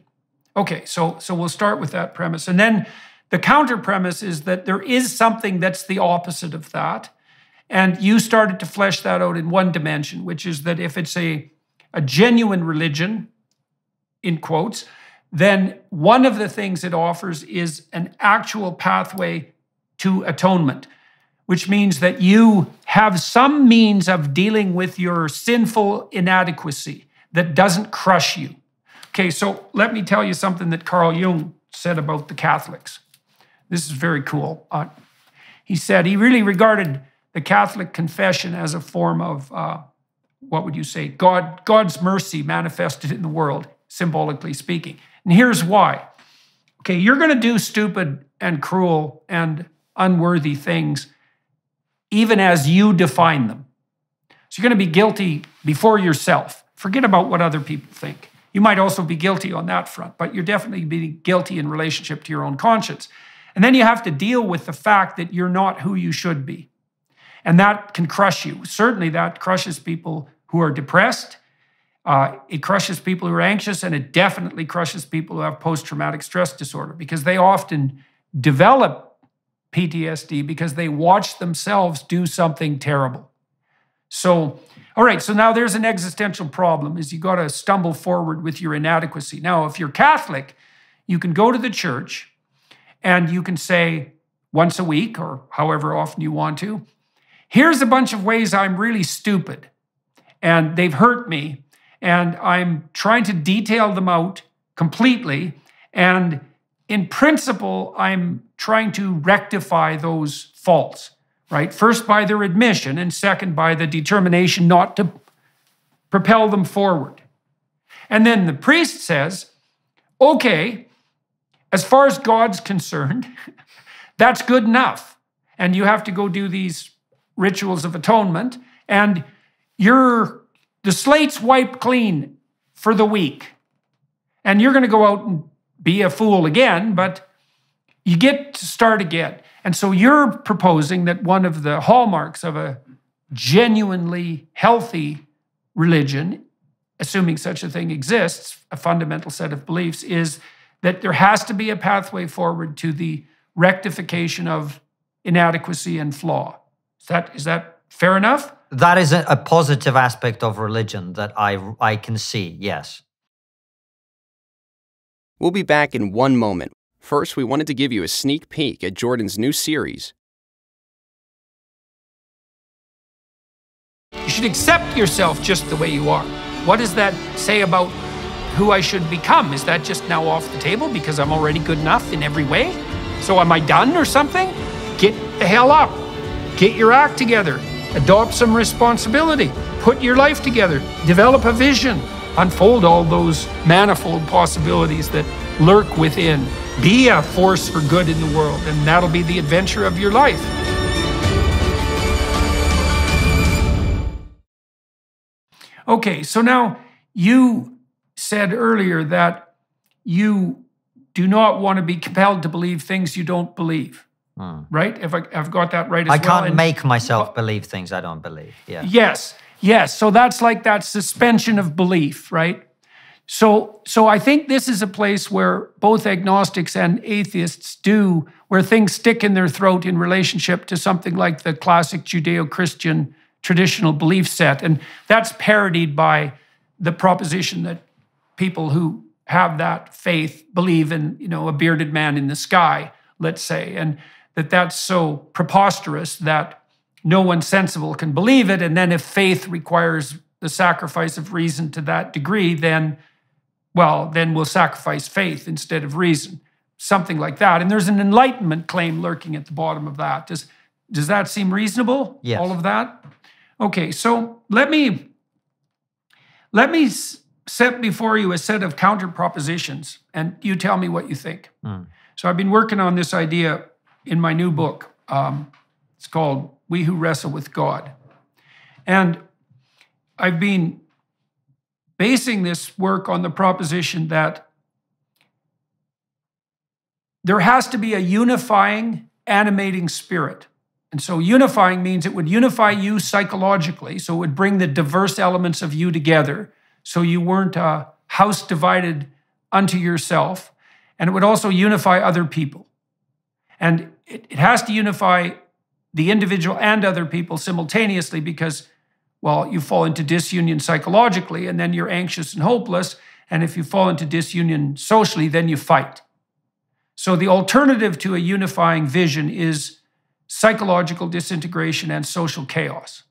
Okay, so we'll start with that premise. And then the counter premise is that there is something that's the opposite of that. And you started to flesh that out in one dimension, which is that if it's a genuine religion, in quotes, then one of the things it offers is an actual pathway to atonement, which means that you have some means of dealing with your sinful inadequacy that doesn't crush you. Okay, so let me tell you something that Carl Jung said about the Catholics. This is very cool. He said he really regarded the Catholic confession as a form of, what would you say, God's mercy manifested in the world, symbolically speaking. And here's why. Okay, you're going to do stupid and cruel and unworthy things, even as you define them. So you're going to be guilty before yourself. Forget about what other people think. You might also be guilty on that front, but you're definitely being guilty in relationship to your own conscience. And then you have to deal with the fact that you're not who you should be. And that can crush you. Certainly that crushes people who are depressed. It crushes people who are anxious, and it definitely crushes people who have post-traumatic stress disorder because they often develop PTSD because they watch themselves do something terrible. So, all right, so now there's an existential problem, is you got to stumble forward with your inadequacy. Now, if you're Catholic, you can go to the church and you can say once a week or however often you want to, here's a bunch of ways I'm really stupid and they've hurt me and I'm trying to detail them out completely. And in principle, I'm trying to rectify those faults, right? First by their admission and second by the determination not to propel them forward. And then the priest says, okay, as far as God's concerned, that's good enough. And you have to go do these rituals of atonement, and the slate's wiped clean for the week. And you're going to go out and be a fool again, but you get to start again. And so you're proposing that one of the hallmarks of a genuinely healthy religion, assuming such a thing exists, a fundamental set of beliefs, is that there has to be a pathway forward to the rectification of inadequacy and flaw. Is that fair enough? That is a positive aspect of religion that I can see, yes. We'll be back in one moment. First, we wanted to give you a sneak peek at Jordan's new series. You should accept yourself just the way you are. What does that say about who I should become? Is that just now off the table because I'm already good enough in every way? So am I done or something? Get the hell up. Get your act together. Adopt some responsibility. Put your life together. Develop a vision. Unfold all those manifold possibilities that lurk within. Be a force for good in the world, and that'll be the adventure of your life. Okay, so now you said earlier that you do not want to be compelled to believe things you don't believe, right? If I've got that right as well. I can't make myself believe things I don't believe, yeah. Yes, Yes, so that's like that suspension of belief, right? So I think this is a place where both agnostics and atheists where things stick in their throat in relationship to something like the classic Judeo-Christian traditional belief set. And that's parodied by the proposition that people who have that faith believe in, a bearded man in the sky, let's say, and that's so preposterous that no one sensible can believe it. And then if faith requires the sacrifice of reason to that degree, then we'll sacrifice faith instead of reason, something like that. And there's an enlightenment claim lurking at the bottom of that. Does that seem reasonable? Yes. All of that? Okay, so let me set before you a set of counter propositions, and you tell me what you think. So I've been working on this idea in my new book. It's called We Who Wrestle with God. And I've been basing this work on the proposition that there has to be a unifying, animating spirit. And so unifying means it would unify you psychologically, so it would bring the diverse elements of you together, so you weren't a house divided unto yourself. And it would also unify other people. And it has to unify the individual and other people simultaneously because, you fall into disunion psychologically, and then you're anxious and hopeless. And if you fall into disunion socially, then you fight. So the alternative to a unifying vision is psychological disintegration and social chaos,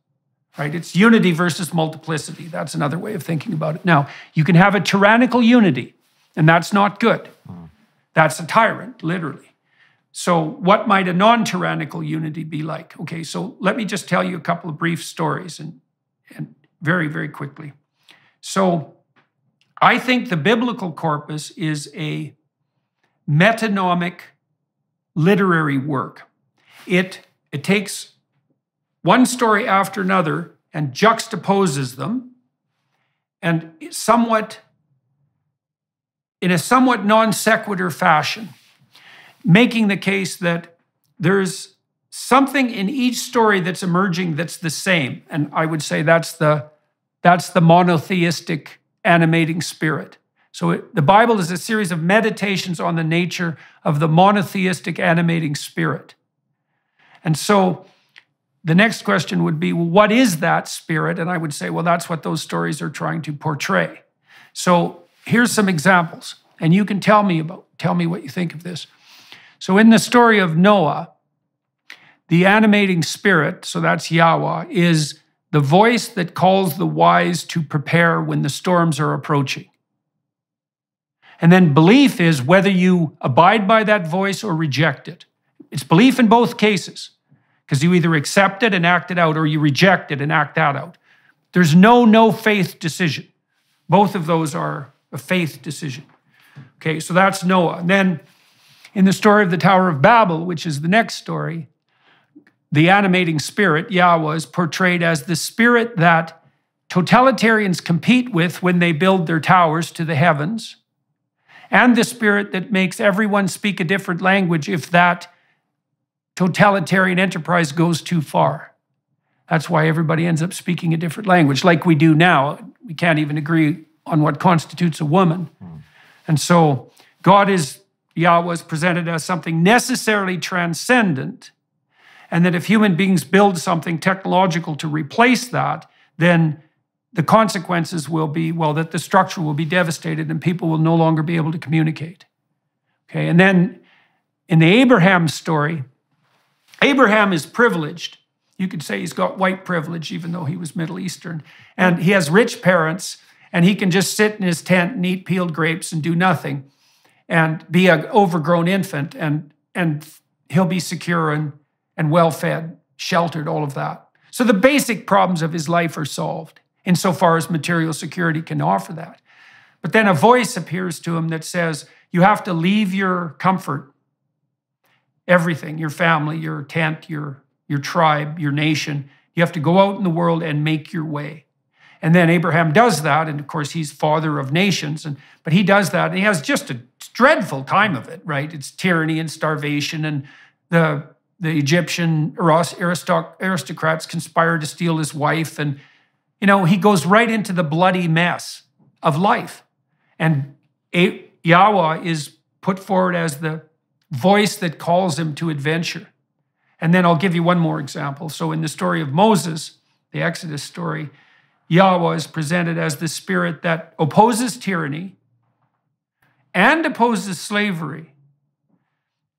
right? It's unity versus multiplicity. That's another way of thinking about it. Now, you can have a tyrannical unity, and that's not good. That's a tyrant, literally. So what might a non-tyrannical unity be like? Okay, so let me just tell you a couple of brief stories and very, very quickly. So I think the biblical corpus is a metonymic literary work. It takes one story after another and juxtaposes them, and in a somewhat non sequitur fashion, making the case that there's something in each story that's emerging that's the same. And I would say that's the monotheistic animating spirit. So the Bible is a series of meditations on the nature of the monotheistic animating spirit. And so the next question would be, well, what is that spirit? And I would say, well, that's what those stories are trying to portray. So here's some examples, and you can tell me what you think of this. So in the story of Noah, the animating spirit, so that's Yahweh, is the voice that calls the wise to prepare when the storms are approaching. And then belief is whether you abide by that voice or reject it. It's belief in both cases, because you either accept it and act it out, or you reject it and act that out. There's no faith decision. Both of those are a faith decision. Okay, so that's Noah. And then in the story of the Tower of Babel, which is the next story, the animating spirit, Yahweh, is portrayed as the spirit that totalitarians compete with when they build their towers to the heavens, and the spirit that makes everyone speak a different language if that totalitarian enterprise goes too far. That's why everybody ends up speaking a different language, like we do now. We can't even agree on what constitutes a woman. And so Yahweh is presented as something necessarily transcendent, and that if human beings build something technological to replace that, then the consequences will be, that the structure will be devastated and people will no longer be able to communicate. Okay, and then in the Abraham story, Abraham is privileged. You could say he's got white privilege, even though he was Middle Eastern. And he has rich parents, and he can just sit in his tent and eat peeled grapes and do nothing and be an overgrown infant, and he'll be secure and well-fed, sheltered, all of that. So the basic problems of his life are solved, insofar as material security can offer that. But then a voice appears to him that says, you have to leave your comfort, everything, your family, your tent, your tribe, your nation. You have to go out in the world and make your way. And then Abraham does that, and of course he's father of nations, but he does that, and he has just a dreadful time of it, right? It's tyranny and starvation, and the Egyptian aristocrats conspire to steal his wife, and he goes right into the bloody mess of life. And Yahweh is put forward as the voice that calls him to adventure. And then I'll give you one more example. So in the story of Moses, the Exodus story, Yahweh is presented as the spirit that opposes tyranny and opposes slavery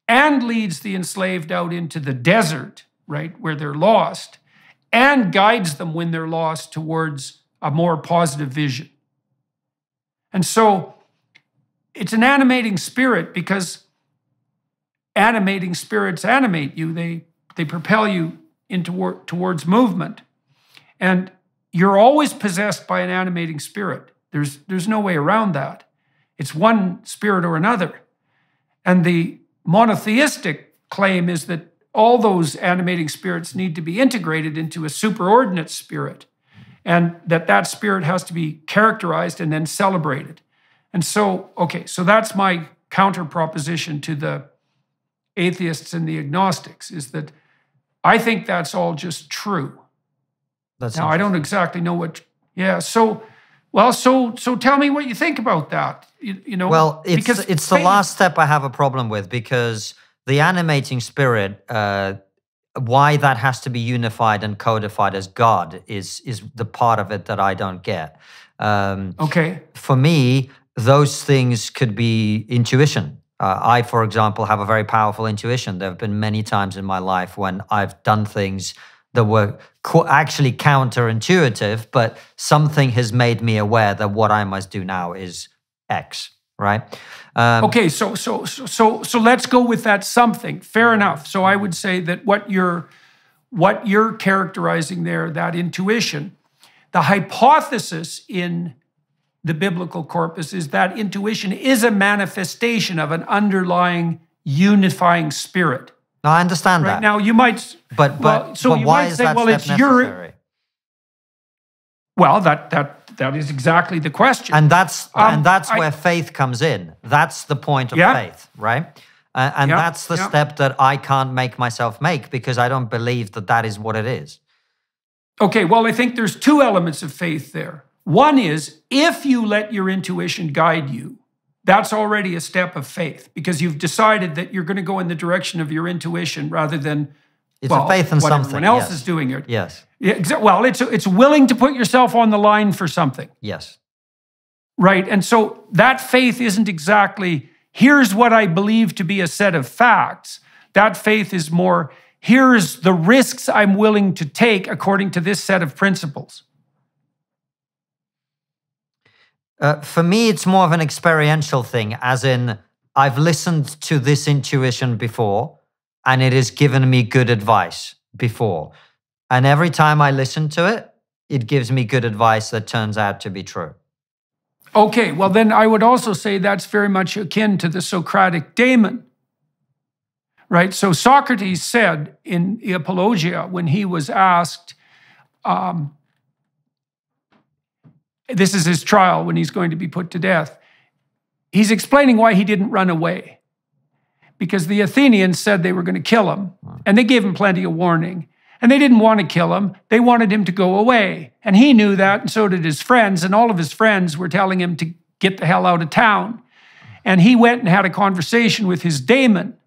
and leads the enslaved out into the desert, right, where they're lost, and guides them when they're lost towards a more positive vision. And so it's an animating spirit because animating spirits animate you. They propel you towards movement. And you're always possessed by an animating spirit. There's no way around that. It's one spirit or another. And the monotheistic claim is that all those animating spirits need to be integrated into a superordinate spirit, and that spirit has to be characterized and then celebrated. And so, okay, so that's my counter proposition to the atheists and the agnostics, is that I think that's all just true. Now, I don't exactly know what, so tell me what you think about that, Well, it's the last step I have a problem with, because the animating spirit, why that has to be unified and codified as God is the part of it that I don't get. Okay. For me, those things could be intuition. I, for example, have a very powerful intuition. There have been many times in my life when I've done things that were actually counterintuitive, but something has made me aware that what I must do now is X, right? Okay, so let's go with that something. Fair enough. So I would say that what you're characterizing there, that intuition, the hypothesis in the biblical corpus is that intuition is a manifestation of an underlying unifying spirit. No, I understand right? that. Now you might, but why is that step necessary? Well, that is exactly the question, and that's where faith comes in. That's the point of faith, right? And that's the step that I can't make myself make, because I don't believe that is what it is. Okay, well, I think there's two elements of faith there. One is, if you let your intuition guide you, that's already a step of faith, because you've decided that you're going to go in the direction of your intuition rather than a faith in what something. Everyone else is doing it. Yes. Well, it's willing to put yourself on the line for something. Yes. Right, and so that faith isn't exactly, here's what I believe to be a set of facts. That faith is more, here's the risks I'm willing to take according to this set of principles. For me, it's more of an experiential thing, as in, I've listened to this intuition before, and it has given me good advice before. And every time I listen to it, it gives me good advice that turns out to be true. Okay, well then I would also say that's very much akin to the Socratic daemon. Right, so Socrates said in the Apologia, when he was asked, this is his trial when he's going to be put to death, he's explaining why he didn't run away. Because the Athenians said they were going to kill him, and they gave him plenty of warning. And they didn't want to kill him. They wanted him to go away. And he knew that, and so did his friends. And all of his friends were telling him to get the hell out of town. And he went and had a conversation with his daemon,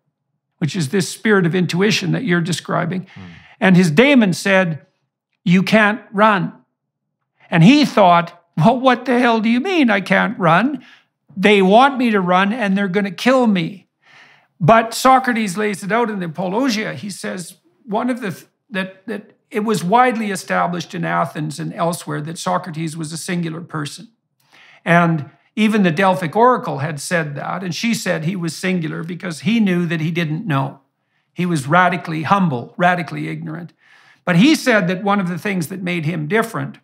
which is this spirit of intuition that you're describing. And his daemon said, you can't run. And he thought, well, what the hell do you mean I can't run? They want me to run, and they're going to kill me. But Socrates lays it out in the Apologia. He says, that it was widely established in Athens and elsewhere that Socrates was a singular person. And even the Delphic Oracle had said that, and she said he was singular because he knew that he didn't know. He was radically humble, radically ignorant. But he said that one of the things that made him different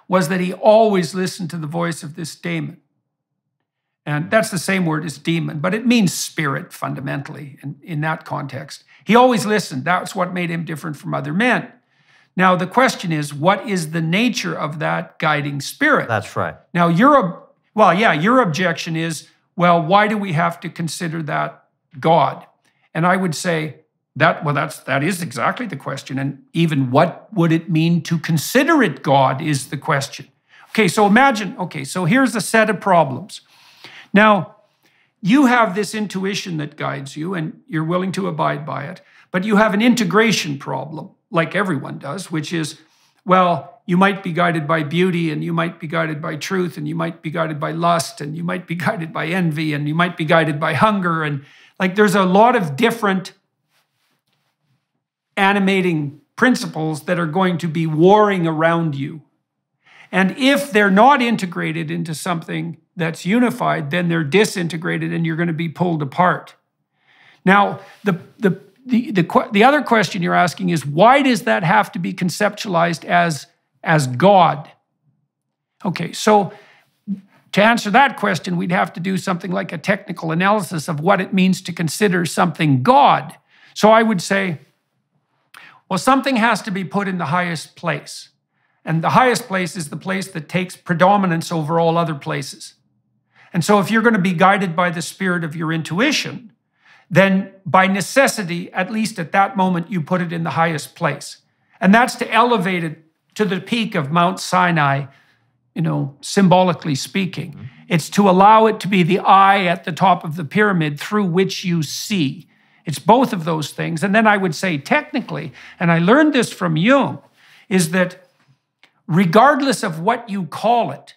was that he always listened to the voice of this daemon. And that's the same word as demon, but it means spirit fundamentally in that context. He always listened. That's what made him different from other men. Now, the question is, what is the nature of that guiding spirit? That's right. Now, your objection is, well, why do we have to consider that God? And I would say, That is exactly the question. And even what would it mean to consider it God is the question. Okay, so imagine, so here's a set of problems. Now, you have this intuition that guides you and you're willing to abide by it, but you have an integration problem, like everyone does, which is, well, you might be guided by beauty and you might be guided by truth and you might be guided by lust and you might be guided by envy and you might be guided by hunger. And like there's a lot of different animating principles that are going to be warring around you. And if they're not integrated into something that's unified, then they're disintegrated and you're going to be pulled apart. Now, the other question you're asking is, why does that have to be conceptualized as God? Okay, so to answer that question, we'd have to do something like a technical analysis of what it means to consider something God. So I would say, well, something has to be put in the highest place. And the highest place is the place that takes predominance over all other places. And so if you're going to be guided by the spirit of your intuition, then by necessity, at least at that moment, you put it in the highest place. And that's to elevate it to the peak of Mount Sinai, symbolically speaking. Mm-hmm. It's to allow it to be the eye at the top of the pyramid through which you see. It's both of those things. And then I would say technically, and I learned this from Jung, is that regardless of what you call it,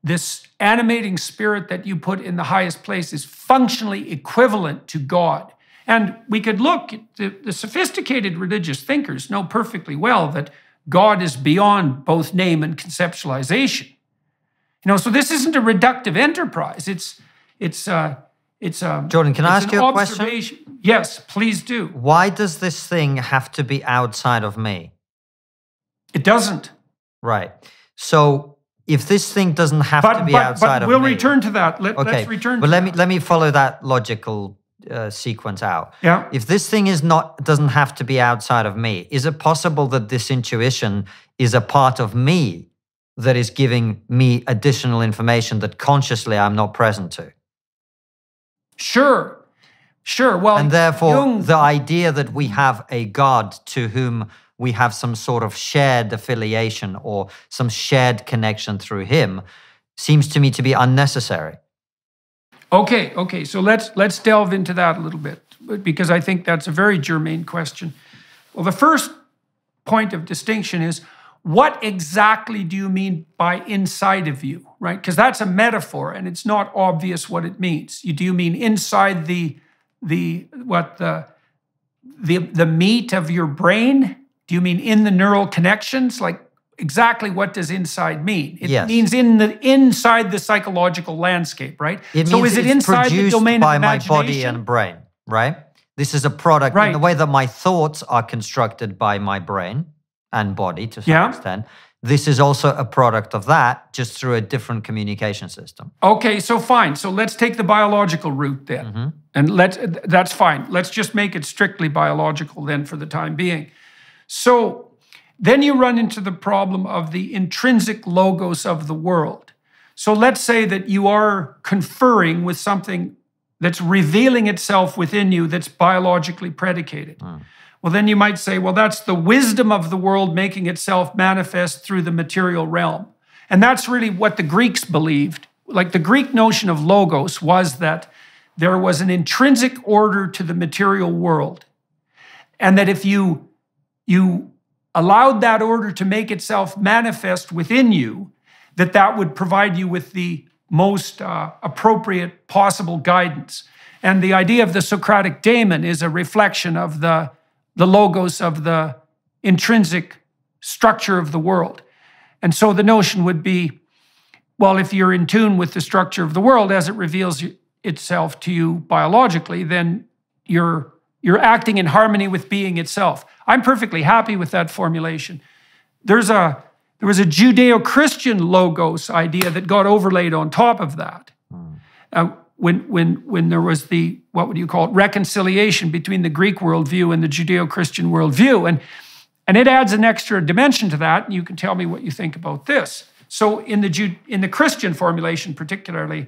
this animating spirit that you put in the highest place is functionally equivalent to God. And we could look, the sophisticated religious thinkers know perfectly well that God is beyond both name and conceptualization. So this isn't a reductive enterprise. Jordan, can I ask you a question? Yes, please do. Why does this thing have to be outside of me? It doesn't. Right. So if this thing doesn't have to be outside of me... But we'll return to that. Let's return to that. Let me follow that logical sequence out. Yeah. If this thing doesn't have to be outside of me, is it possible that this intuition is a part of me that is giving me additional information that consciously I'm not present to? Sure. Well, and therefore, the idea that we have a God to whom we have some sort of shared affiliation or some shared connection through him seems to me to be unnecessary. Okay. So let's delve into that a little bit, because I think that's a very germane question. Well, the first point of distinction is, what exactly do you mean by inside of you, right? Because that's a metaphor and it's not obvious what it means. Do you mean inside the meat of your brain? Do you mean in the neural connections? Like, exactly what does inside mean? It means inside the psychological landscape, right? So is it inside the domain of imagination? By my body and brain, right? This is a product in the way that my thoughts are constructed by my brain and body to some extent. This is also a product of that, just through a different communication system. Okay, so fine. So let's take the biological route then. Mm-hmm. And that's fine. Let's just make it strictly biological then for the time being. So then you run into the problem of the intrinsic logos of the world. So let's say that you are conferring with something that's revealing itself within you that's biologically predicated. Well, then you might say, well, that's the wisdom of the world making itself manifest through the material realm. And that's really what the Greeks believed. Like, the Greek notion of logos was that there was an intrinsic order to the material world. And that if you allowed that order to make itself manifest within you, that would provide you with the most appropriate possible guidance. And the idea of the Socratic daemon is a reflection of the logos of the intrinsic structure of the world. And so the notion would be, well, if you're in tune with the structure of the world as it reveals itself to you biologically, then you're acting in harmony with being itself. I'm perfectly happy with that formulation. There was a Judeo-Christian logos idea that got overlaid on top of that. When there was the, what would you call it, reconciliation between the Greek worldview and the Judeo-Christian worldview. And it adds an extra dimension to that, and you can tell me what you think about this. So in the Christian formulation particularly,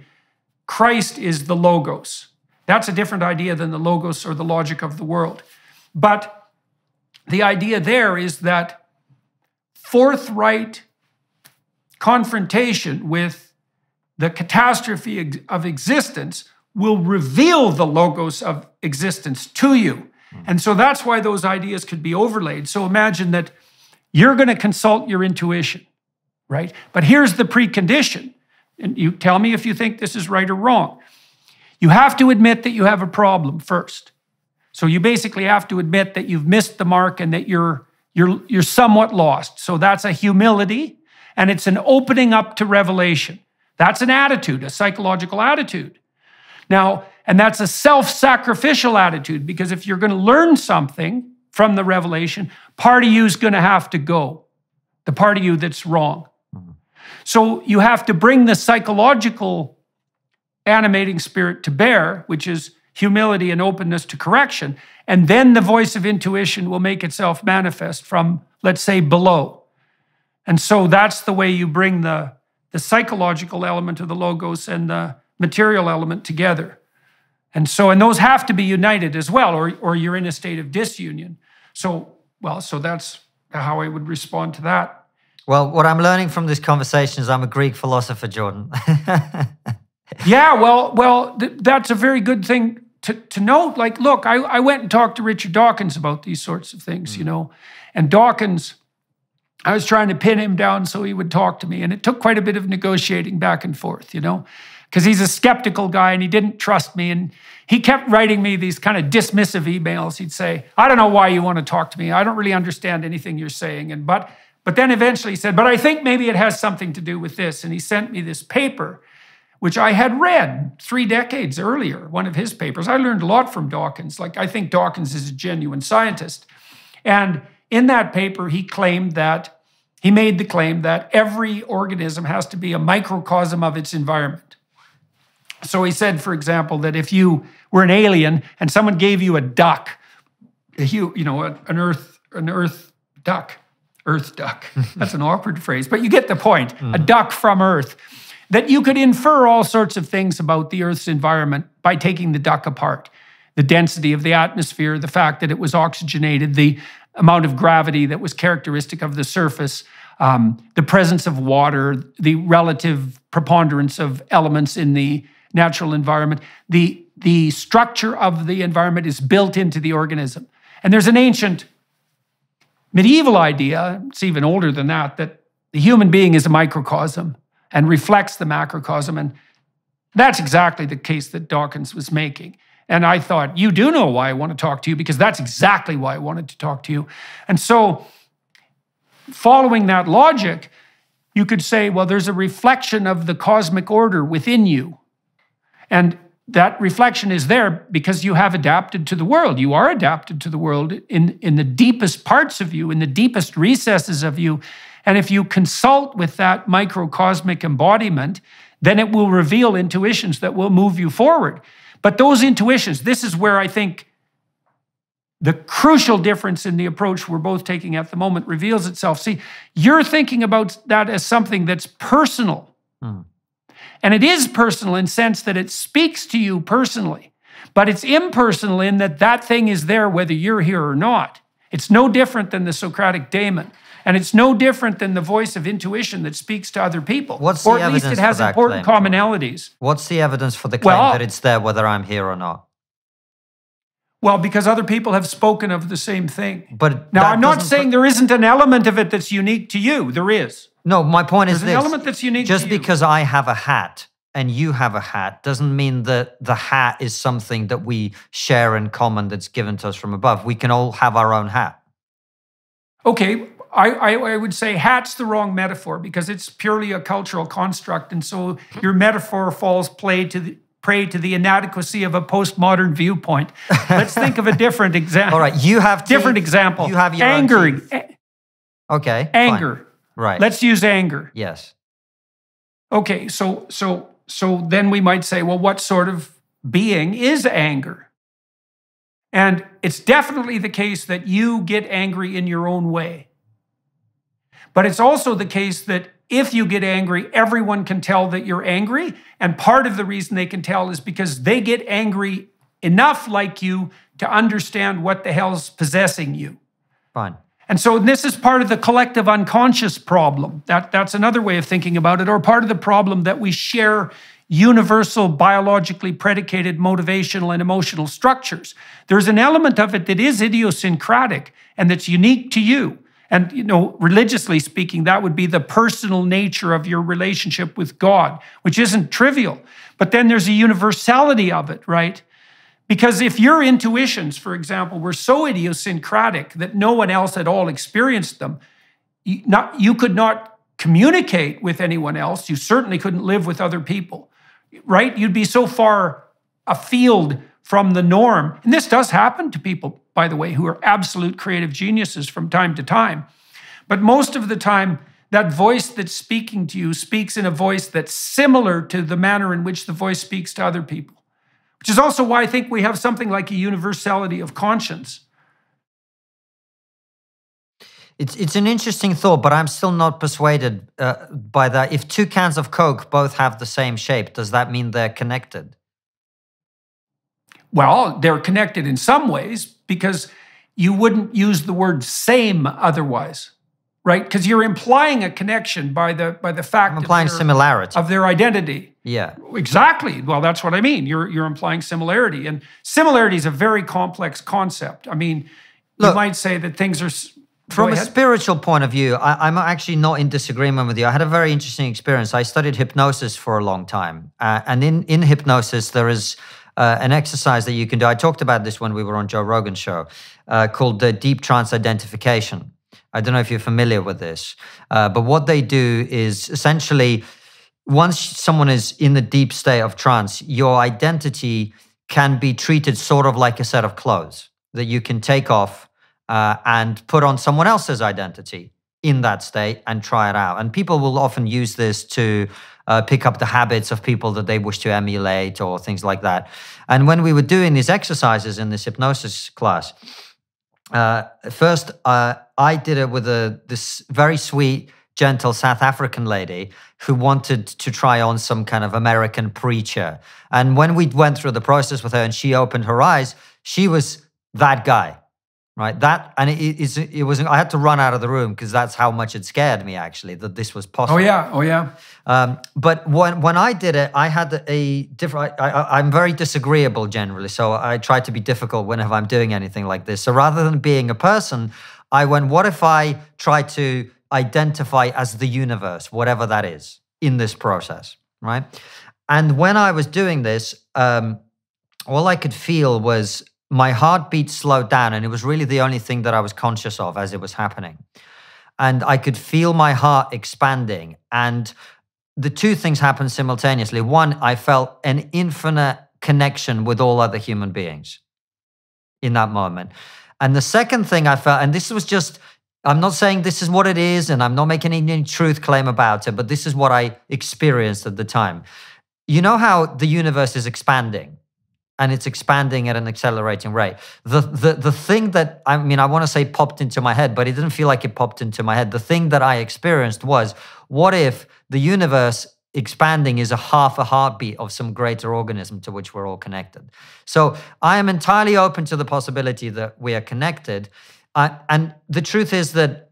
Christ is the logos. That's a different idea than the logos or the logic of the world. But the idea there is that forthright confrontation with the catastrophe of existence will reveal the logos of existence to you. And so that's why those ideas could be overlaid. So imagine that you're going to consult your intuition, right? But here's the precondition. And you tell me if you think this is right or wrong. You have to admit that you have a problem first. So you basically have to admit that you've missed the mark and that you're somewhat lost. So that's a humility, and it's an opening up to revelation. That's an attitude, a psychological attitude. Now, and that's a self-sacrificial attitude, because if you're going to learn something from the revelation, part of you is going to have to go, the part of you that's wrong. So you have to bring the psychological animating spirit to bear, which is humility and openness to correction, and then the voice of intuition will make itself manifest from, let's say, below. And so that's the way you bring the psychological element of the logos and the material element together. And those have to be united as well, or you're in a state of disunion. So that's how I would respond to that. Well, what I'm learning from this conversation is I'm a Greek philosopher, Jordan. Yeah, well, that's a very good thing to note. Like, look, I went and talked to Richard Dawkins about these sorts of things, you know. And Dawkins, I was trying to pin him down so he would talk to me. And it took quite a bit of negotiating back and forth, you know, because he's a skeptical guy and he didn't trust me. And he kept writing me these kind of dismissive emails. He'd say, I don't know why you want to talk to me. I don't really understand anything you're saying. But then eventually he said, but I think maybe it has something to do with this. And he sent me this paper, which I had read 3 decades earlier, one of his papers. I learned a lot from Dawkins. Like, I think Dawkins is a genuine scientist. And in that paper, he made the claim that every organism has to be a microcosm of its environment. So he said, for example, that if you were an alien and someone gave you a duck, an earth duck, that's an awkward phrase, but you get the point, a duck from Earth, that you could infer all sorts of things about the Earth's environment by taking the duck apart. The density of the atmosphere, the fact that it was oxygenated, the amount of gravity that was characteristic of the surface, the presence of water, the relative preponderance of elements in the natural environment. The structure of the environment is built into the organism. And there's an ancient medieval idea, it's even older than that the human being is a microcosm and reflects the macrocosm. And that's exactly the case that Dawkins was making. And I thought, you do know why I want to talk to you, because that's exactly why I wanted to talk to you. And so, following that logic, you could say, well, there's a reflection of the cosmic order within you. And that reflection is there because you have adapted to the world. You are adapted to the world in the deepest parts of you, in the deepest recesses of you. And if you consult with that microcosmic embodiment, then it will reveal intuitions that will move you forward. But those intuitions, this is where I think the crucial difference in the approach we're both taking at the moment reveals itself. See, you're thinking about that as something that's personal. And it is personal in the sense that it speaks to you personally. But it's impersonal in that thing is there whether you're here or not. It's no different than the Socratic daemon. And it's no different than the voice of intuition that speaks to other people. Or at least it has important commonalities. What's the evidence for the claim that it's there whether I'm here or not? Well, because other people have spoken of the same thing. But now, I'm not saying there isn't an element of it that's unique to you. There is. No, my point is this. There's an element that's unique to you. Just because I have a hat and you have a hat doesn't mean that the hat is something that we share in common that's given to us from above. We can all have our own hat. Okay, I would say hat's the wrong metaphor because it's purely a cultural construct. And so your metaphor falls prey to the inadequacy of a postmodern viewpoint. Let's think of a different example. All right, you have different example. You have your anger. Own teeth. Okay, anger. Fine. Right. Let's use anger. Yes. Okay, so then we might say, well, what sort of being is anger? And it's definitely the case that you get angry in your own way. But it's also the case that if you get angry, everyone can tell that you're angry. And part of the reason they can tell is because they get angry enough like you to understand what the hell's possessing you. Fine. And so this is part of the collective unconscious problem. That's another way of thinking about it, or part of the problem that we share universal biologically predicated motivational and emotional structures. There's an element of it that is idiosyncratic and that's unique to you. And, you know, religiously speaking, that would be the personal nature of your relationship with God, which isn't trivial. But then there's a universality of it, right? Because if your intuitions, for example, were so idiosyncratic that no one else at all experienced them, you could not communicate with anyone else. You certainly couldn't live with other people, right? You'd be so far afield from the norm. And this does happen to people, by the way, who are absolute creative geniuses from time to time. But most of the time, that voice that's speaking to you speaks in a voice that's similar to the manner in which the voice speaks to other people. Which is also why I think we have something like a universality of conscience. It's an interesting thought, but I'm still not persuaded by that. If two cans of Coke both have the same shape, does that mean they're connected? Well, they're connected in some ways because you wouldn't use the word same otherwise, right? Because you're implying a connection by the fact I'm implying similarity of their identity. Yeah, exactly. Well, that's what I mean. You're implying similarity, and similarity is a very complex concept. I mean, you might say that things are. From a spiritual point of view, I'm actually not in disagreement with you. I had a very interesting experience. I studied hypnosis for a long time, and in hypnosis there is an exercise that you can do. I talked about this when we were on Joe Rogan's show, called the deep trance identification. I don't know if you're familiar with this, but what they do is essentially, once someone is in the deep state of trance, your identity can be treated sort of like a set of clothes that you can take off and put on someone else's identity in that state and try it out. And people will often use this to pick up the habits of people that they wish to emulate or things like that. And when we were doing these exercises in this hypnosis class, first I did it with this very sweet, gentle South African lady who wanted to try on some kind of American preacher. And when we went through the process with her and she opened her eyes, she was that guy. Right, it was. I had to run out of the room because that's how much it scared me, actually, that this was possible. Oh yeah. But when I did it, I had a different. I'm very disagreeable generally, so I try to be difficult whenever I'm doing anything like this. So rather than being a person, I went, what if I try to identify as the universe, whatever that is, in this process, right? And when I was doing this, all I could feel was my heartbeat slowed down, and it was really the only thing that I was conscious of as it was happening. And I could feel my heart expanding. And the two things happened simultaneously. One, I felt an infinite connection with all other human beings in that moment. And the second thing I felt, and this was just, I'm not saying this is what it is, and I'm not making any truth claim about it, but this is what I experienced at the time. You know how the universe is expanding? And it's expanding at an accelerating rate. The thing that, I mean, I want to say popped into my head, but it didn't feel like it popped into my head. The thing that I experienced was, what if the universe expanding is a half a heartbeat of some greater organism to which we're all connected? So I am entirely open to the possibility that we are connected. And the truth is that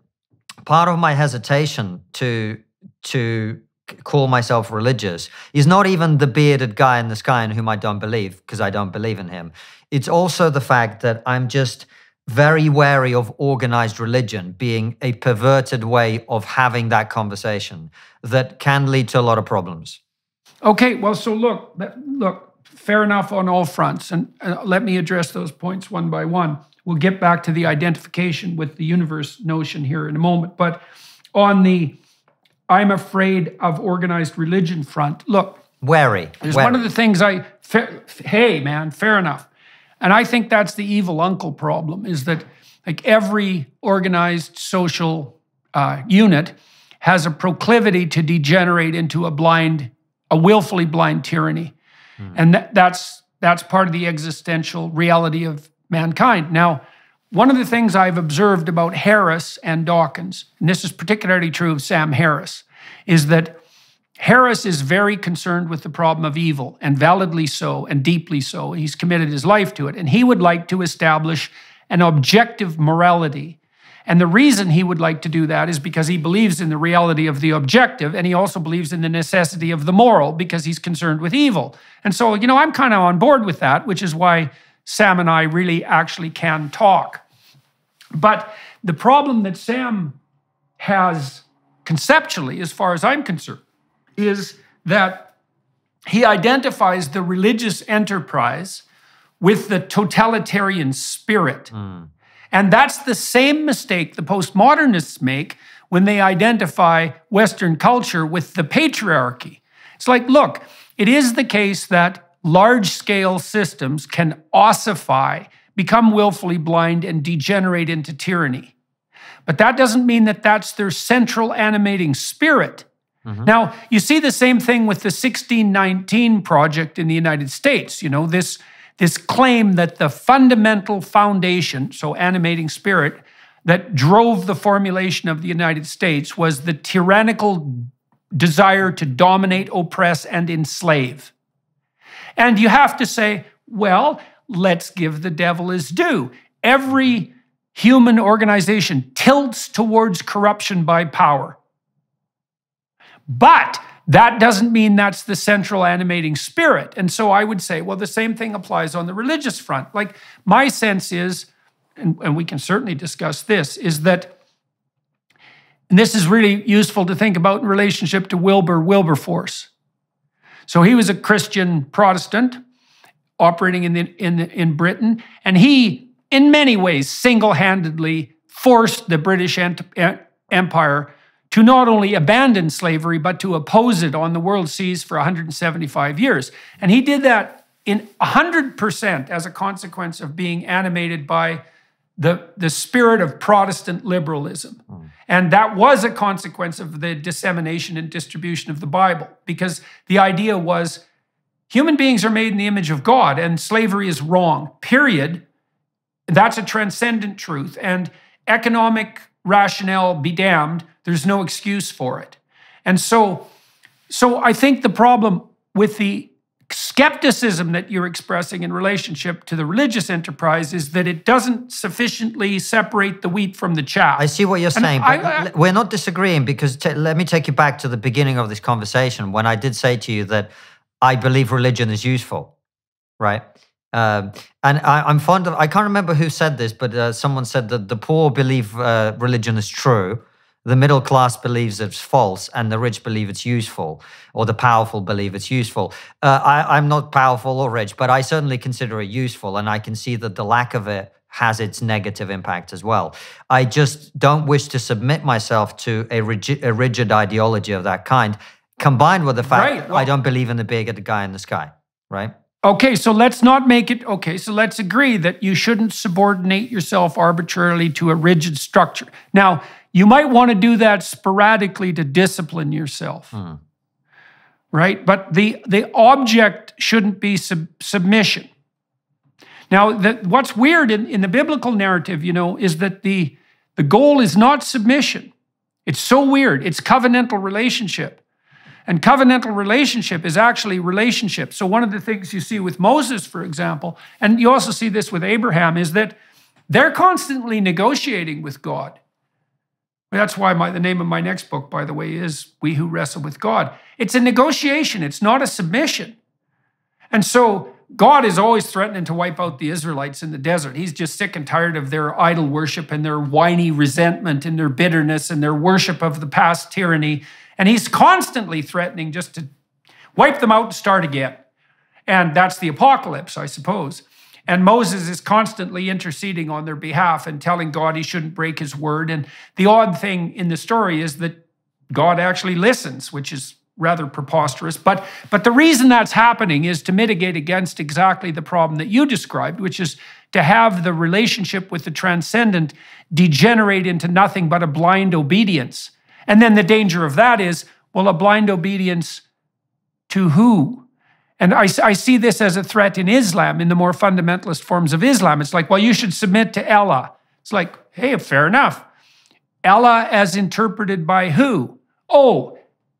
part of my hesitation to call myself religious is not even the bearded guy in the sky in whom I don't believe, because I don't believe in him. It's also the fact that I'm just very wary of organized religion being a perverted way of having that conversation that can lead to a lot of problems. Okay, well, so look, fair enough on all fronts. And let me address those points one by one. We'll get back to the identification with the universe notion here in a moment. But on the I'm afraid of organized religion front. Look, wary. There's one of the things hey man, fair enough. And I think that's the evil uncle problem, is that like every organized social unit has a proclivity to degenerate into a willfully blind tyranny. And that's part of the existential reality of mankind. Now, one of the things I've observed about Harris and Dawkins, and this is particularly true of Sam Harris, is that Harris is very concerned with the problem of evil, and validly so, and deeply so. He's committed his life to it. And he would like to establish an objective morality. And the reason he would like to do that is because he believes in the reality of the objective, and he also believes in the necessity of the moral because he's concerned with evil. And so, you know, I'm kind of on board with that, which is why Sam and I really actually can talk. But the problem that Sam has conceptually, as far as I'm concerned, is that he identifies the religious enterprise with the totalitarian spirit. And that's the same mistake the postmodernists make when they identify Western culture with the patriarchy. It's like, look, it is the case that large-scale systems can ossify, become willfully blind, and degenerate into tyranny. But that doesn't mean that that's their central animating spirit. Now, you see the same thing with the 1619 Project in the United States. You know, this claim that the fundamental foundation, so animating spirit, that drove the formulation of the United States was the tyrannical desire to dominate, oppress, and enslave. And you have to say, well, let's give the devil his due. Every human organization tilts towards corruption by power. But that doesn't mean that's the central animating spirit. And so I would say, well, the same thing applies on the religious front. Like, my sense is, and we can certainly discuss this, is that, and this is really useful to think about in relationship to Wilbur Wilberforce. So he was a Christian Protestant operating in Britain, and he, in many ways, single-handedly forced the British Empire to not only abandon slavery, but to oppose it on the world seas for 175 years. And he did that in 100% as a consequence of being animated by the spirit of Protestant liberalism. And that was a consequence of the dissemination and distribution of the Bible, because the idea was human beings are made in the image of God, and slavery is wrong, period. That's a transcendent truth. And economic rationale be damned, there's no excuse for it. And so I think the problem with the skepticism that you're expressing in relationship to the religious enterprise is that it doesn't sufficiently separate the wheat from the chaff. I see what you're saying, but we're not disagreeing, because let me take you back to the beginning of this conversation when I did say to you that I believe religion is useful, right? And I'm fond of, I can't remember who said this, but someone said that the poor believe religion is true, the middle class believes it's false, and the rich believe it's useful, or the powerful believe it's useful. I'm not powerful or rich, but I certainly consider it useful, and I can see that the lack of it has its negative impact as well. I just don't wish to submit myself to a rigid ideology of that kind, combined with the fact I don't believe in the big guy in the sky, right? Okay, so let's not make it, okay, so let's agree that you shouldn't subordinate yourself arbitrarily to a rigid structure. Now, you might want to do that sporadically to discipline yourself, right? But the object shouldn't be submission. Now, what's weird in the biblical narrative, you know, is that the goal is not submission. It's so weird. It's covenantal relationship. And covenantal relationship is actually relationship. So one of the things you see with Moses, for example, and you also see this with Abraham, is that they're constantly negotiating with God. That's why the name of my next book, by the way, is We Who Wrestle with God. It's a negotiation. It's not a submission. And so God is always threatening to wipe out the Israelites in the desert. He's just sick and tired of their idol worship and their whiny resentment and their bitterness and their worship of the past tyranny. And he's constantly threatening just to wipe them out and start again. And that's the apocalypse, I suppose. And Moses is constantly interceding on their behalf and telling God he shouldn't break his word. And the odd thing in the story is that God actually listens, which is rather preposterous. But the reason that's happening is to mitigate against exactly the problem that you described, which is to have the relationship with the transcendent degenerate into nothing but a blind obedience. And then the danger of that is, well, a blind obedience to who? And I see this as a threat in Islam, in the more fundamentalist forms of Islam. It's like, well, you should submit to Allah. It's like, hey, fair enough. Allah as interpreted by who? Oh,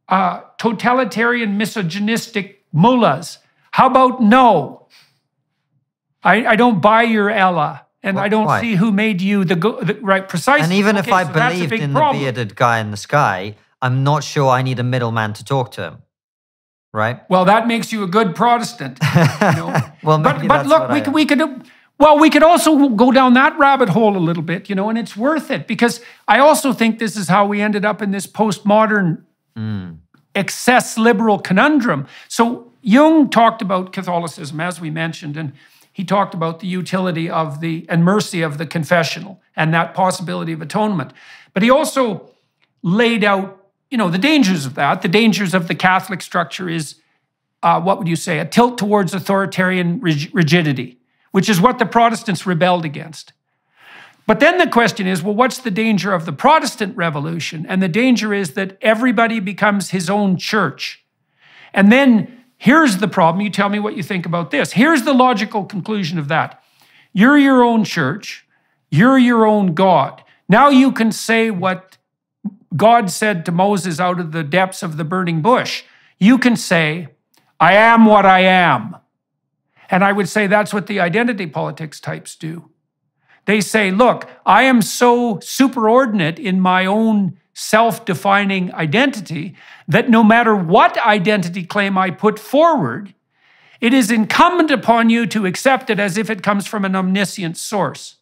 totalitarian, misogynistic mullahs. How about no? I don't buy your Ella, and I don't see who made you the right, precisely. And even if I believed in the bearded guy in the sky, I'm not sure I need a middleman to talk to him, right? Well, that makes you a good Protestant. You know? Well, but look, we could also go down that rabbit hole a little bit, you know, and it's worth it, because I also think this is how we ended up in this postmodern excess liberal conundrum. So Jung talked about Catholicism, as we mentioned, and he talked about the utility of and mercy of the confessional and that possibility of atonement. But he also laid out, you know, the dangers of that. The dangers of the Catholic structure is, what would you say, a tilt towards authoritarian rigidity, which is what the Protestants rebelled against. But then the question is, well, what's the danger of the Protestant Revolution? And the danger is that everybody becomes his own church. And then here's the problem. You tell me what you think about this. Here's the logical conclusion of that. You're your own church. You're your own God. Now you can say what God said to Moses out of the depths of the burning bush. You can say, I am what I am. And I would say that's what the identity politics types do. They say, look, I am so superordinate in my own self-defining identity that no matter what identity claim I put forward, it is incumbent upon you to accept it as if it comes from an omniscient source.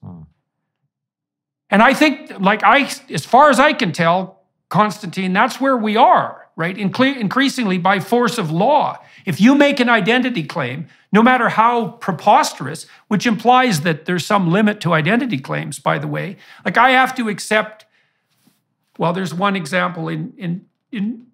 And I think, as far as I can tell, Konstantin, that's where we are, right? Increasingly by force of law. If you make an identity claim, no matter how preposterous, which implies that there's some limit to identity claims, by the way, like I have to accept, well, there's one example in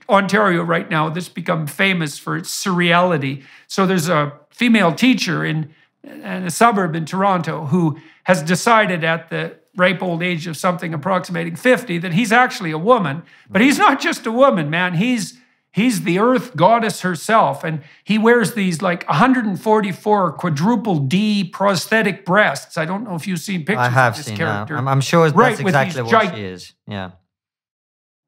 Ontario right now that's become famous for its surreality. So there's a female teacher in a suburb in Toronto who has decided at the ripe old age of something approximating 50 that he's actually a woman. But he's not just a woman, man. He's the earth goddess herself. And he wears these like 144 quadruple D prosthetic breasts. I don't know if you've seen pictures of this character. I'm sure that's exactly what she is. Yeah.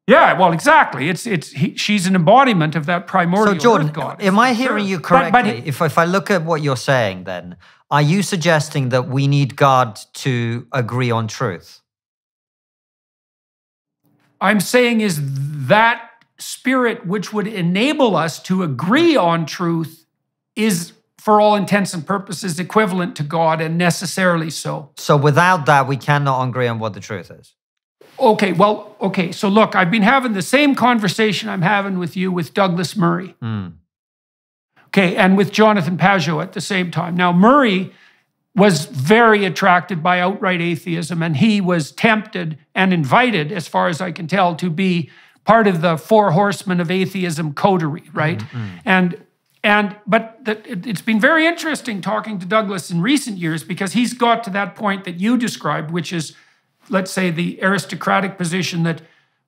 Yeah, well, exactly. She's an embodiment of that primordial earth goddess. So, Jordan, am I hearing you correctly? If I look at what you're saying, then, are you suggesting that we need God to agree on truth? I'm saying is that spirit which would enable us to agree on truth is, for all intents and purposes, equivalent to God, and necessarily so. So without that, we cannot agree on what the truth is. Okay, so look, I've been having the same conversation I'm having with you with Douglas Murray. Okay, and with Jonathan Pageau at the same time. Now, Murray was very attracted by outright atheism, and he was tempted and invited, as far as I can tell, to be part of the four horsemen of atheism coterie, right? But it's been very interesting talking to Douglas in recent years, because he's got to that point that you described, which is, let's say, the aristocratic position that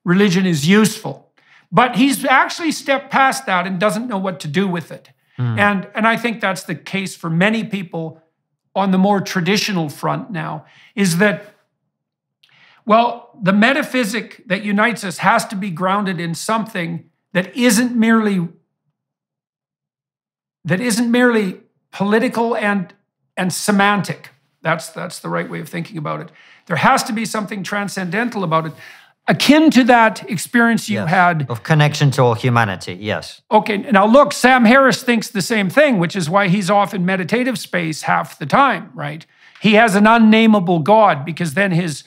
religion is useful. But he's actually stepped past that and doesn't know what to do with it. And I think that's the case for many people on the more traditional front now, is that, well, the metaphysic that unites us has to be grounded in something that isn't merely political and semantic. That's the right way of thinking about it. There has to be something transcendental about it, akin to that experience you had. Of connection to all humanity, yes. Okay, now look, Sam Harris thinks the same thing, which is why he's off in meditative space half the time, right? He has an unnameable God, because then his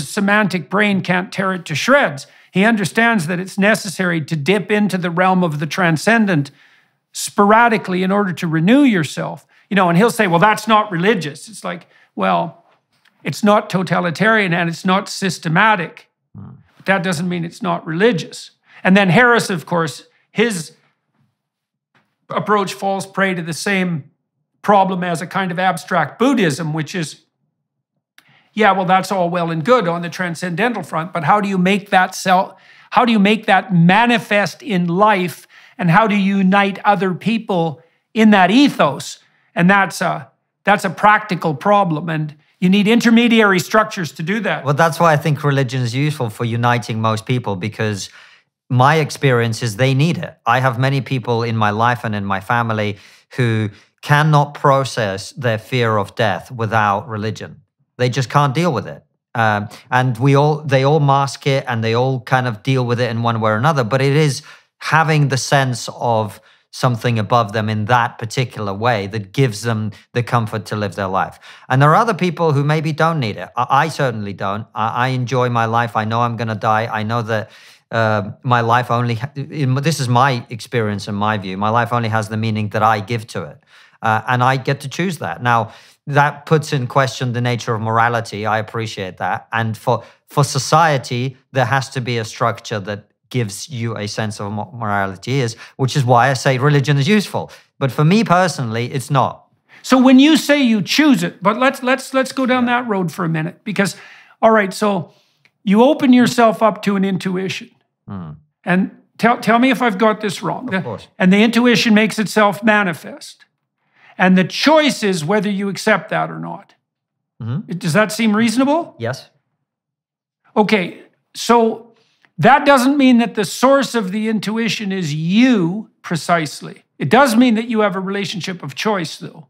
semantic brain can't tear it to shreds. He understands that it's necessary to dip into the realm of the transcendent sporadically in order to renew yourself. You know, and he'll say, well, that's not religious. It's like, well, it's not totalitarian and it's not systematic. But that doesn't mean it's not religious. And then Harris, of course, his approach falls prey to the same problem as a kind of abstract Buddhism, which is, yeah, well, that's all well and good on the transcendental front, but how do you make that manifest in life, and how do you unite other people in that ethos? And that's a practical problem, and you need intermediary structures to do that. Well, that's why I think religion is useful for uniting most people, because my experience is they need it. I have many people in my life and in my family who cannot process their fear of death without religion. They just can't deal with it. And they all mask it, and they all kind of deal with it in one way or another. But it is having the sense of something above them in that particular way that gives them the comfort to live their life. And there are other people who maybe don't need it. I certainly don't. I enjoy my life. I know I'm going to die. I know that my life only, this is my experience and my view, my life only has the meaning that I give to it. And I get to choose that. Now, that puts in question the nature of morality. I appreciate that. And for society, there has to be a structure that gives you a sense of what morality is, which is why I say religion is useful. But for me personally, it's not. So when you say you choose it, but let's go down that road for a minute, because, all right, so you open yourself up to an intuition. And tell me if I've got this wrong. Of course. And the intuition makes itself manifest. And the choice is whether you accept that or not. Does that seem reasonable? Yes. Okay, so that doesn't mean that the source of the intuition is you precisely. It does mean that you have a relationship of choice, though.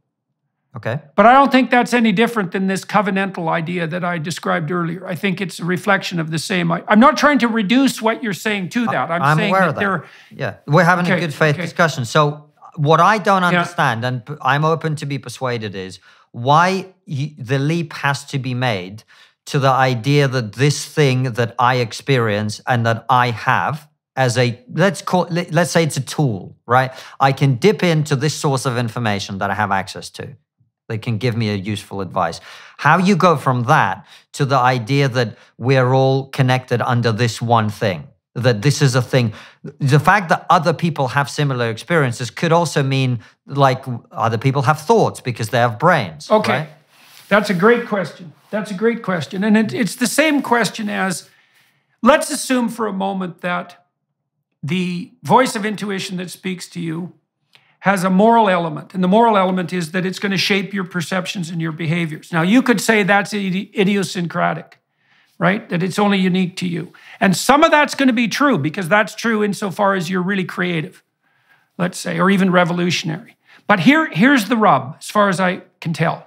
Okay. But I don't think that's any different than this covenantal idea that I described earlier. I think it's a reflection of the same. I'm not trying to reduce what you're saying to that. I'm saying aware that of that. there. Yeah, we're having a good faith discussion. So what I don't understand, and I'm open to be persuaded, is why the leap has to be made to the idea that this thing that I experience and that I have as a, let's say it's a tool, right? I can dip into this source of information that I have access to. They can give me a useful advice. How you go from that to the idea that we're all connected under this one thing, that this is a thing. The fact that other people have similar experiences could also mean like other people have thoughts because they have brains. Okay, right? That's a great question. That's a great question. And it's the same question as, let's assume for a moment that the voice of intuition that speaks to you has a moral element. And the moral element is that it's going to shape your perceptions and your behaviors. Now, you could say that's idiosyncratic, right? That it's only unique to you. And some of that's going to be true, because that's true insofar as you're really creative, let's say, or even revolutionary. But here's the rub, as far as I can tell.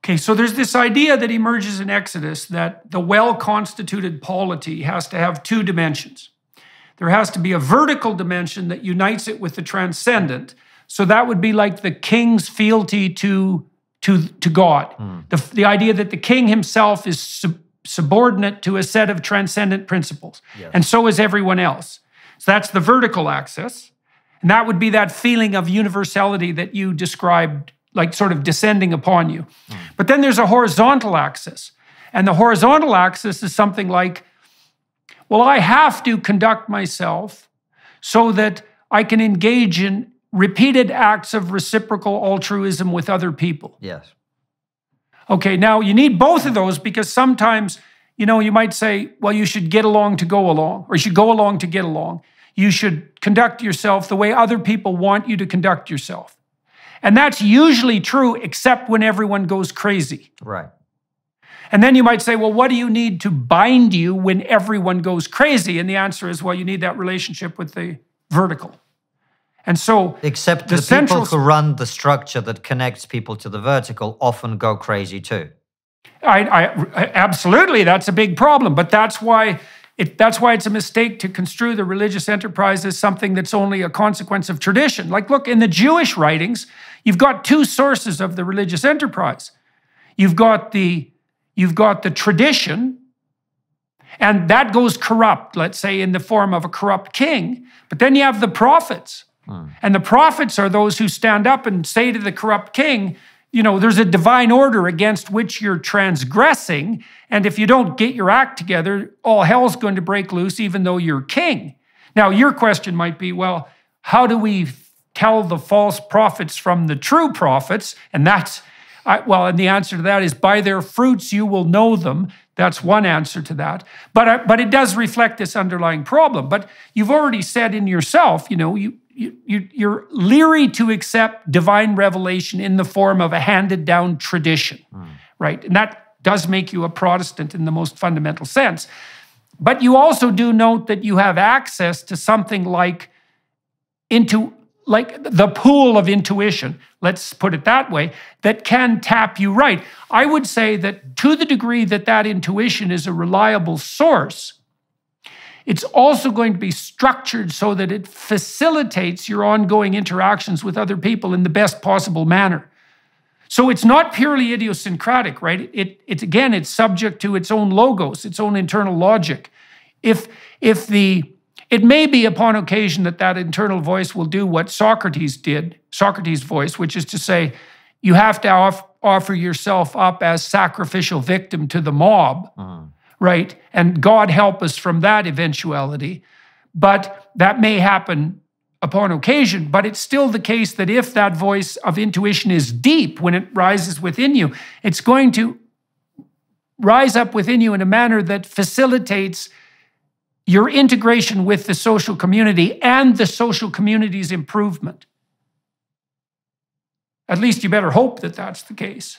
Okay, so there's this idea that emerges in Exodus that the well-constituted polity has to have two dimensions. There has to be a vertical dimension that unites it with the transcendent. So that would be like the king's fealty to God. The idea that the king himself is subordinate to a set of transcendent principles. Yes. And so is everyone else. So that's the vertical axis. And that would be that feeling of universality that you described, like sort of descending upon you. But then there's a horizontal axis. And the horizontal axis is something like, well, I have to conduct myself so that I can engage in repeated acts of reciprocal altruism with other people. Yes. Okay, now you need both of those, because sometimes, you might say, well, you should get along to go along, or you should go along to get along. You should conduct yourself the way other people want you to conduct yourself. And that's usually true, except when everyone goes crazy. Right. And then you might say, well, what do you need to bind you when everyone goes crazy? And the answer is, well, you need that relationship with the vertical. And so, except the people who run the structure that connects people to the vertical often go crazy too. Absolutely, that's a big problem. But that's why it's a mistake to construe the religious enterprise as something that's only a consequence of tradition. Like, look, in the Jewish writings, you've got two sources of the religious enterprise. You've got the tradition, and that goes corrupt, let's say, in the form of a corrupt king. But then you have the prophets. And the prophets are those who stand up and say to the corrupt king, there's a divine order against which you're transgressing, and if you don't get your act together, all hell's going to break loose, even though you're king. Now, your question might be, well, how do we tell the false prophets from the true prophets? And and the answer to that is, by their fruits you will know them. That's one answer to that. But it does reflect this underlying problem. But you've already said in yourself, you're leery to accept divine revelation in the form of a handed-down tradition, right? And that does make you a Protestant in the most fundamental sense. But you also do note that you have access to something like the pool of intuition, let's put it that way, that can tap you right. I would say that to the degree that that intuition is a reliable source, it's also going to be structured so that it facilitates your ongoing interactions with other people in the best possible manner. So it's not purely idiosyncratic, right? It's subject to its own logos, its own internal logic. It may be upon occasion that internal voice will do what Socrates did, Socrates' voice, which is to say, you have to offer yourself up as sacrificial victim to the mob, right? And God help us from that eventuality. But that may happen upon occasion, but it's still the case that if that voice of intuition is deep when it rises within you, it's going to rise up within you in a manner that facilitates your integration with the social community and the social community's improvement. At least you better hope that that's the case.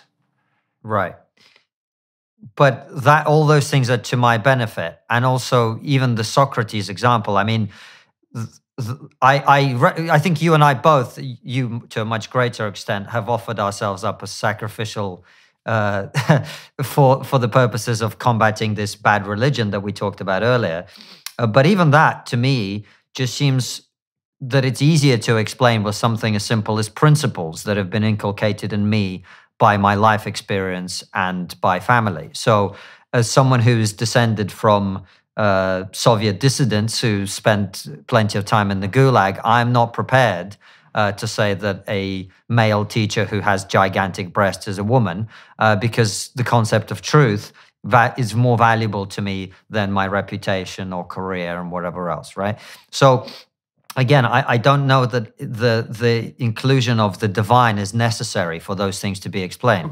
Right. But all those things are to my benefit. And also even the Socrates example, I mean, I think you and I both, you to a much greater extent, have offered ourselves up as sacrificial for the purposes of combating this bad religion that we talked about earlier. But even that, to me, just seems that it's easier to explain with something as simple as principles that have been inculcated in me by my life experience and by family. So as someone who's descended from Soviet dissidents who spent plenty of time in the Gulag, I'm not prepared to say that a male teacher who has gigantic breasts is a woman, because the concept of truth that is more valuable to me than my reputation or career and whatever else, right? So again, I don't know that the inclusion of the divine is necessary for those things to be explained.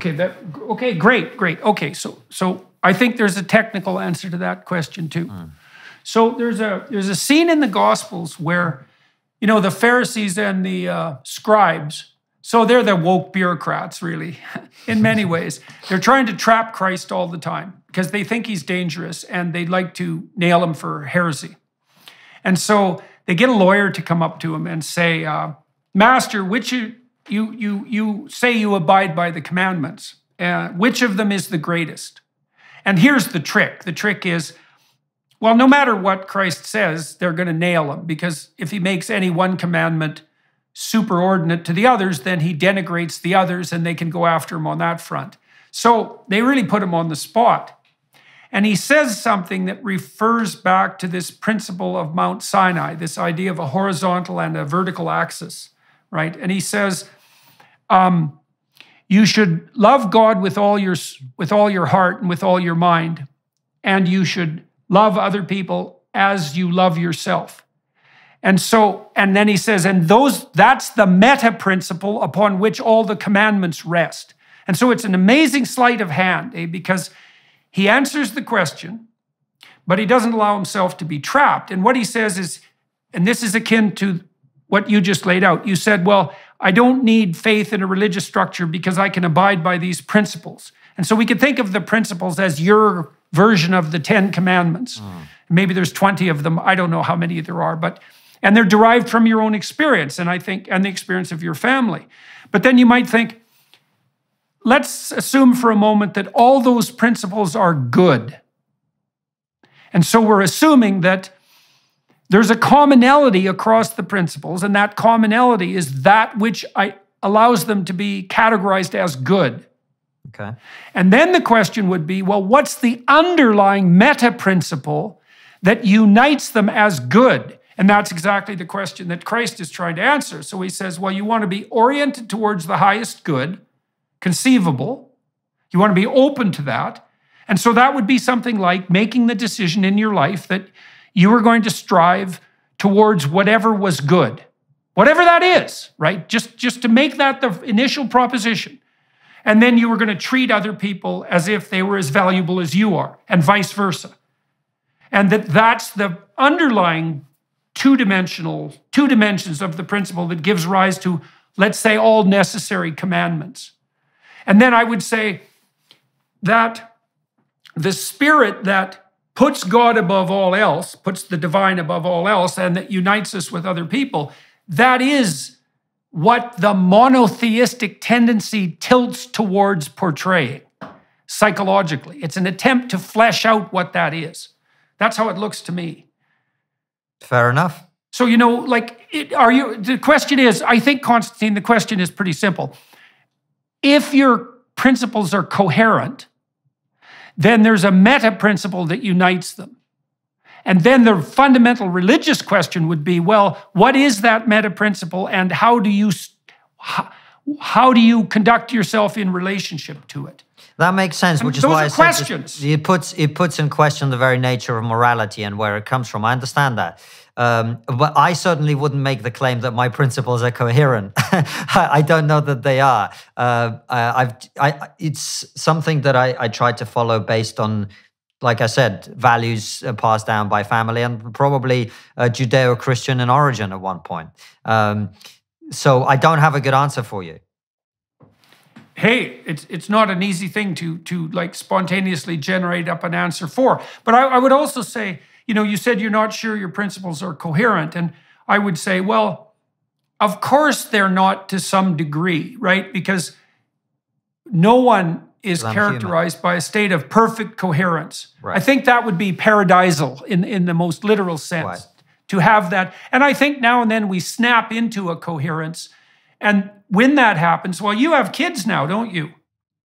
Okay, great. Okay, so I think there's a technical answer to that question too. So there's a scene in the Gospels where, you know, the Pharisees and the scribes, so they're the woke bureaucrats, really, in many ways. They're trying to trap Christ all the time because they think he's dangerous and they'd like to nail him for heresy. And so they get a lawyer to come up to him and say, Master, which you say you abide by the commandments. Which of them is the greatest? And here's the trick. The trick is, well, no matter what Christ says, they're going to nail him, because if he makes any one commandment superordinate to the others, then he denigrates the others and they can go after him on that front. So they really put him on the spot. And he says something that refers back to this principle of Mount Sinai, this idea of a horizontal and a vertical axis, right? And he says, you should love God with all your heart and with all your mind, and you should love other people as you love yourself. And then he says, that's the meta principle upon which all the commandments rest. And so it's an amazing sleight of hand, because he answers the question, but he doesn't allow himself to be trapped. And what he says is, and this is akin to what you just laid out. You said, well, I don't need faith in a religious structure because I can abide by these principles. And so we could think of the principles as your version of the 10 Commandments. Maybe there's 20 of them. I don't know how many there are, and they're derived from your own experience, and the experience of your family. But then you might think, let's assume for a moment that all those principles are good. And so we're assuming that there's a commonality across the principles, and that commonality is that which allows them to be categorized as good. Okay. And then the question would be, well, what's the underlying meta principle that unites them as good? And that's exactly the question that Christ is trying to answer. So he says, well, you want to be oriented towards the highest good, conceivable. You want to be open to that. And so that would be something like making the decision in your life that you were going to strive towards whatever was good. Whatever that is, right? Just to make that the initial proposition. And then you were going to treat other people as if they were as valuable as you are, and vice versa. And that's the underlying two dimensions of the principle that gives rise to, let's say, all necessary commandments. And then I would say that the spirit that puts God above all else, puts the divine above all else, and that unites us with other people, that is what the monotheistic tendency tilts towards portraying psychologically. It's an attempt to flesh out what that is. That's how it looks to me. Fair enough. So, the question is, I think, Konstantin, the question is pretty simple. If your principles are coherent, then there's a meta principle that unites them. And then the fundamental religious question would be, well, what is that meta principle, and how do you conduct yourself in relationship to it? That makes sense, which is why I said questions. It puts in question the very nature of morality and where it comes from. I understand that. But I certainly wouldn't make the claim that my principles are coherent. I don't know that they are. It's something that I try to follow based on, like I said, values passed down by family and probably Judeo-Christian in origin at one point. So I don't have a good answer for you. Hey, it's not an easy thing to like spontaneously generate up an answer for. But I would also say, you said you're not sure your principles are coherent. And I would say, well, of course they're not to some degree, right? Because no one is characterized by a state of perfect coherence. Right. I think that would be paradisal in the most literal sense, right, to have that. And I think now and then we snap into a coherence. And when that happens, well, you have kids now, don't you?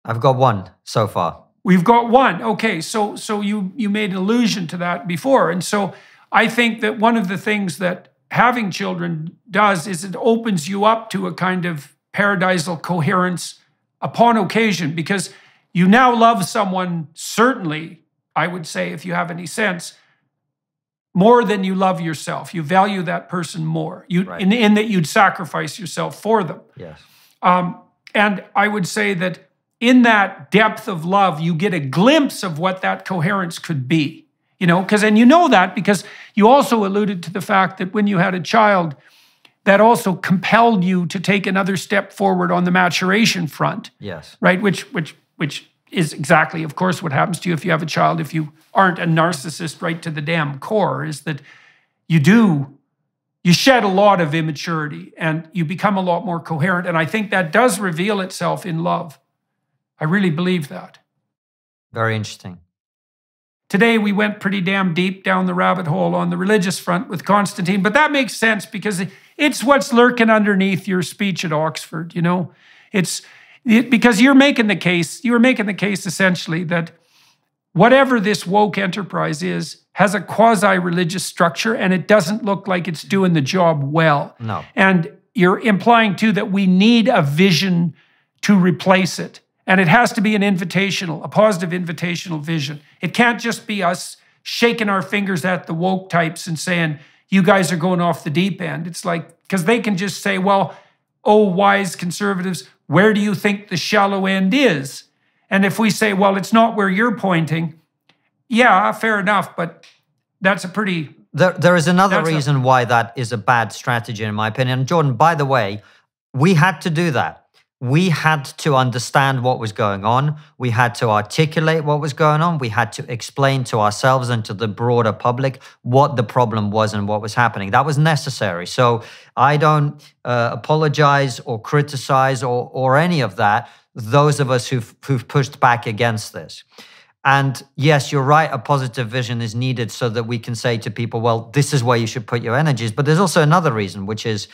I've got one so far. We've got one. Okay, so you made an allusion to that before. And so I think that one of the things that having children does is it opens you up to a kind of paradisal coherence upon occasion, because you now love someone, certainly, I would say, if you have any sense, more than you love yourself. You value that person more, right, in that you'd sacrifice yourself for them. Yes. And I would say that in that depth of love, you get a glimpse of what that coherence could be. And you know that because you also alluded to the fact that when you had a child, that also compelled you to take another step forward on the maturation front. Yes. Right, which is exactly, of course, what happens to you if you have a child, if you aren't a narcissist right to the damn core, is that you shed a lot of immaturity and you become a lot more coherent. And I think that does reveal itself in love. I really believe that. Very interesting. Today, we went pretty damn deep down the rabbit hole on the religious front with Konstantin, but that makes sense because it's what's lurking underneath your speech at Oxford, because you were making the case essentially that whatever this woke enterprise is has a quasi-religious structure and it doesn't look like it's doing the job well. No. And you're implying too that we need a vision to replace it. And it has to be a positive invitational vision. It can't just be us shaking our fingers at the woke types and saying, you guys are going off the deep end. It's like, because they can just say, well, oh, wise conservatives, where do you think the shallow end is? And if we say, well, it's not where you're pointing, yeah, fair enough, but that's a pretty... There is another reason why that is a bad strategy, in my opinion. Jordan, by the way, we had to do that. We had to understand what was going on. We had to articulate what was going on. We had to explain to ourselves and to the broader public what the problem was and what was happening. That was necessary. So I don't apologize or criticize or any of that, those of us who've pushed back against this. And yes, you're right, a positive vision is needed so that we can say to people, well, this is where you should put your energies. But there's also another reason, which is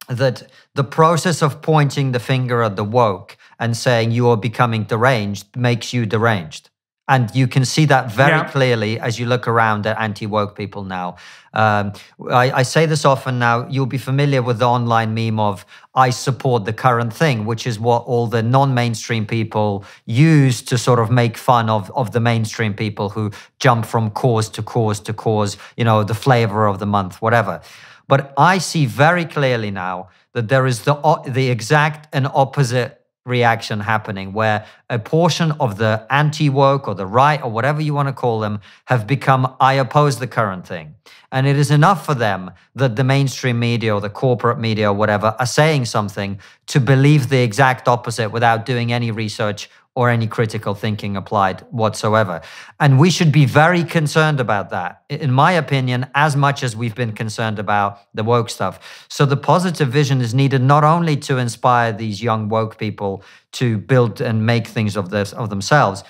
that the process of pointing the finger at the woke and saying you are becoming deranged makes you deranged. And you can see that very clearly as you look around at anti-woke people now. I say this often now, you'll be familiar with the online meme of, I support the current thing, which is what all the non-mainstream people use to sort of make fun of the mainstream people who jump from cause to cause to cause, the flavor of the month, whatever. But I see very clearly now that there is the exact and opposite reaction happening, where a portion of the anti-woke or the right or whatever you want to call them have become, I oppose the current thing. And it is enough for them that the mainstream media or the corporate media or whatever are saying something to believe the exact opposite without doing any research or any critical thinking applied whatsoever. And we should be very concerned about that, in my opinion, as much as we've been concerned about the woke stuff. So the positive vision is needed not only to inspire these young woke people to build and make things of themselves,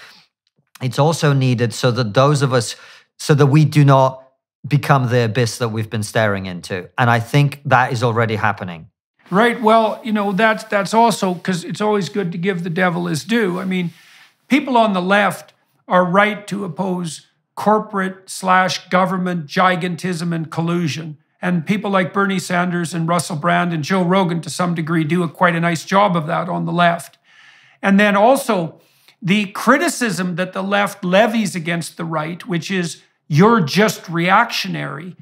it's also needed so that we do not become the abyss that we've been staring into. And I think that is already happening. Right. Well, you know, that's also because it's always good to give the devil his due. I mean, people on the left are right to oppose corporate/government gigantism and collusion. And people like Bernie Sanders and Russell Brand and Joe Rogan, to some degree, do quite a nice job of that on the left. And then also the criticism that the left levies against the right, which is you're just reactionary,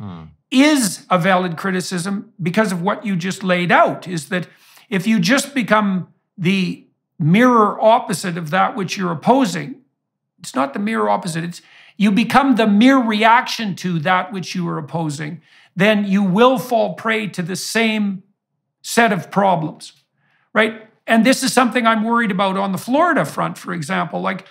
is a valid criticism because of what you just laid out, is that if you just become the mirror opposite of that which you're opposing, it's not the mirror opposite, it's you become the mere reaction to that which you are opposing, then you will fall prey to the same set of problems, right? And this is something I'm worried about on the Florida front, for example. Like,